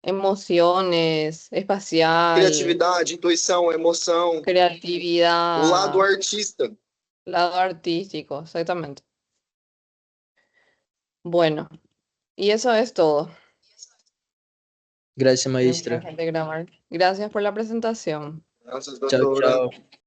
Emociones, espacial, criatividade, intuição, emoção, o creatividad, lado artista. lado artístico, exactamente. Bueno, y eso es todo. Graças, Voy a maestra. dejar de grabar. Gracias por la presentación. Graças, Tchau, doutora. tchau.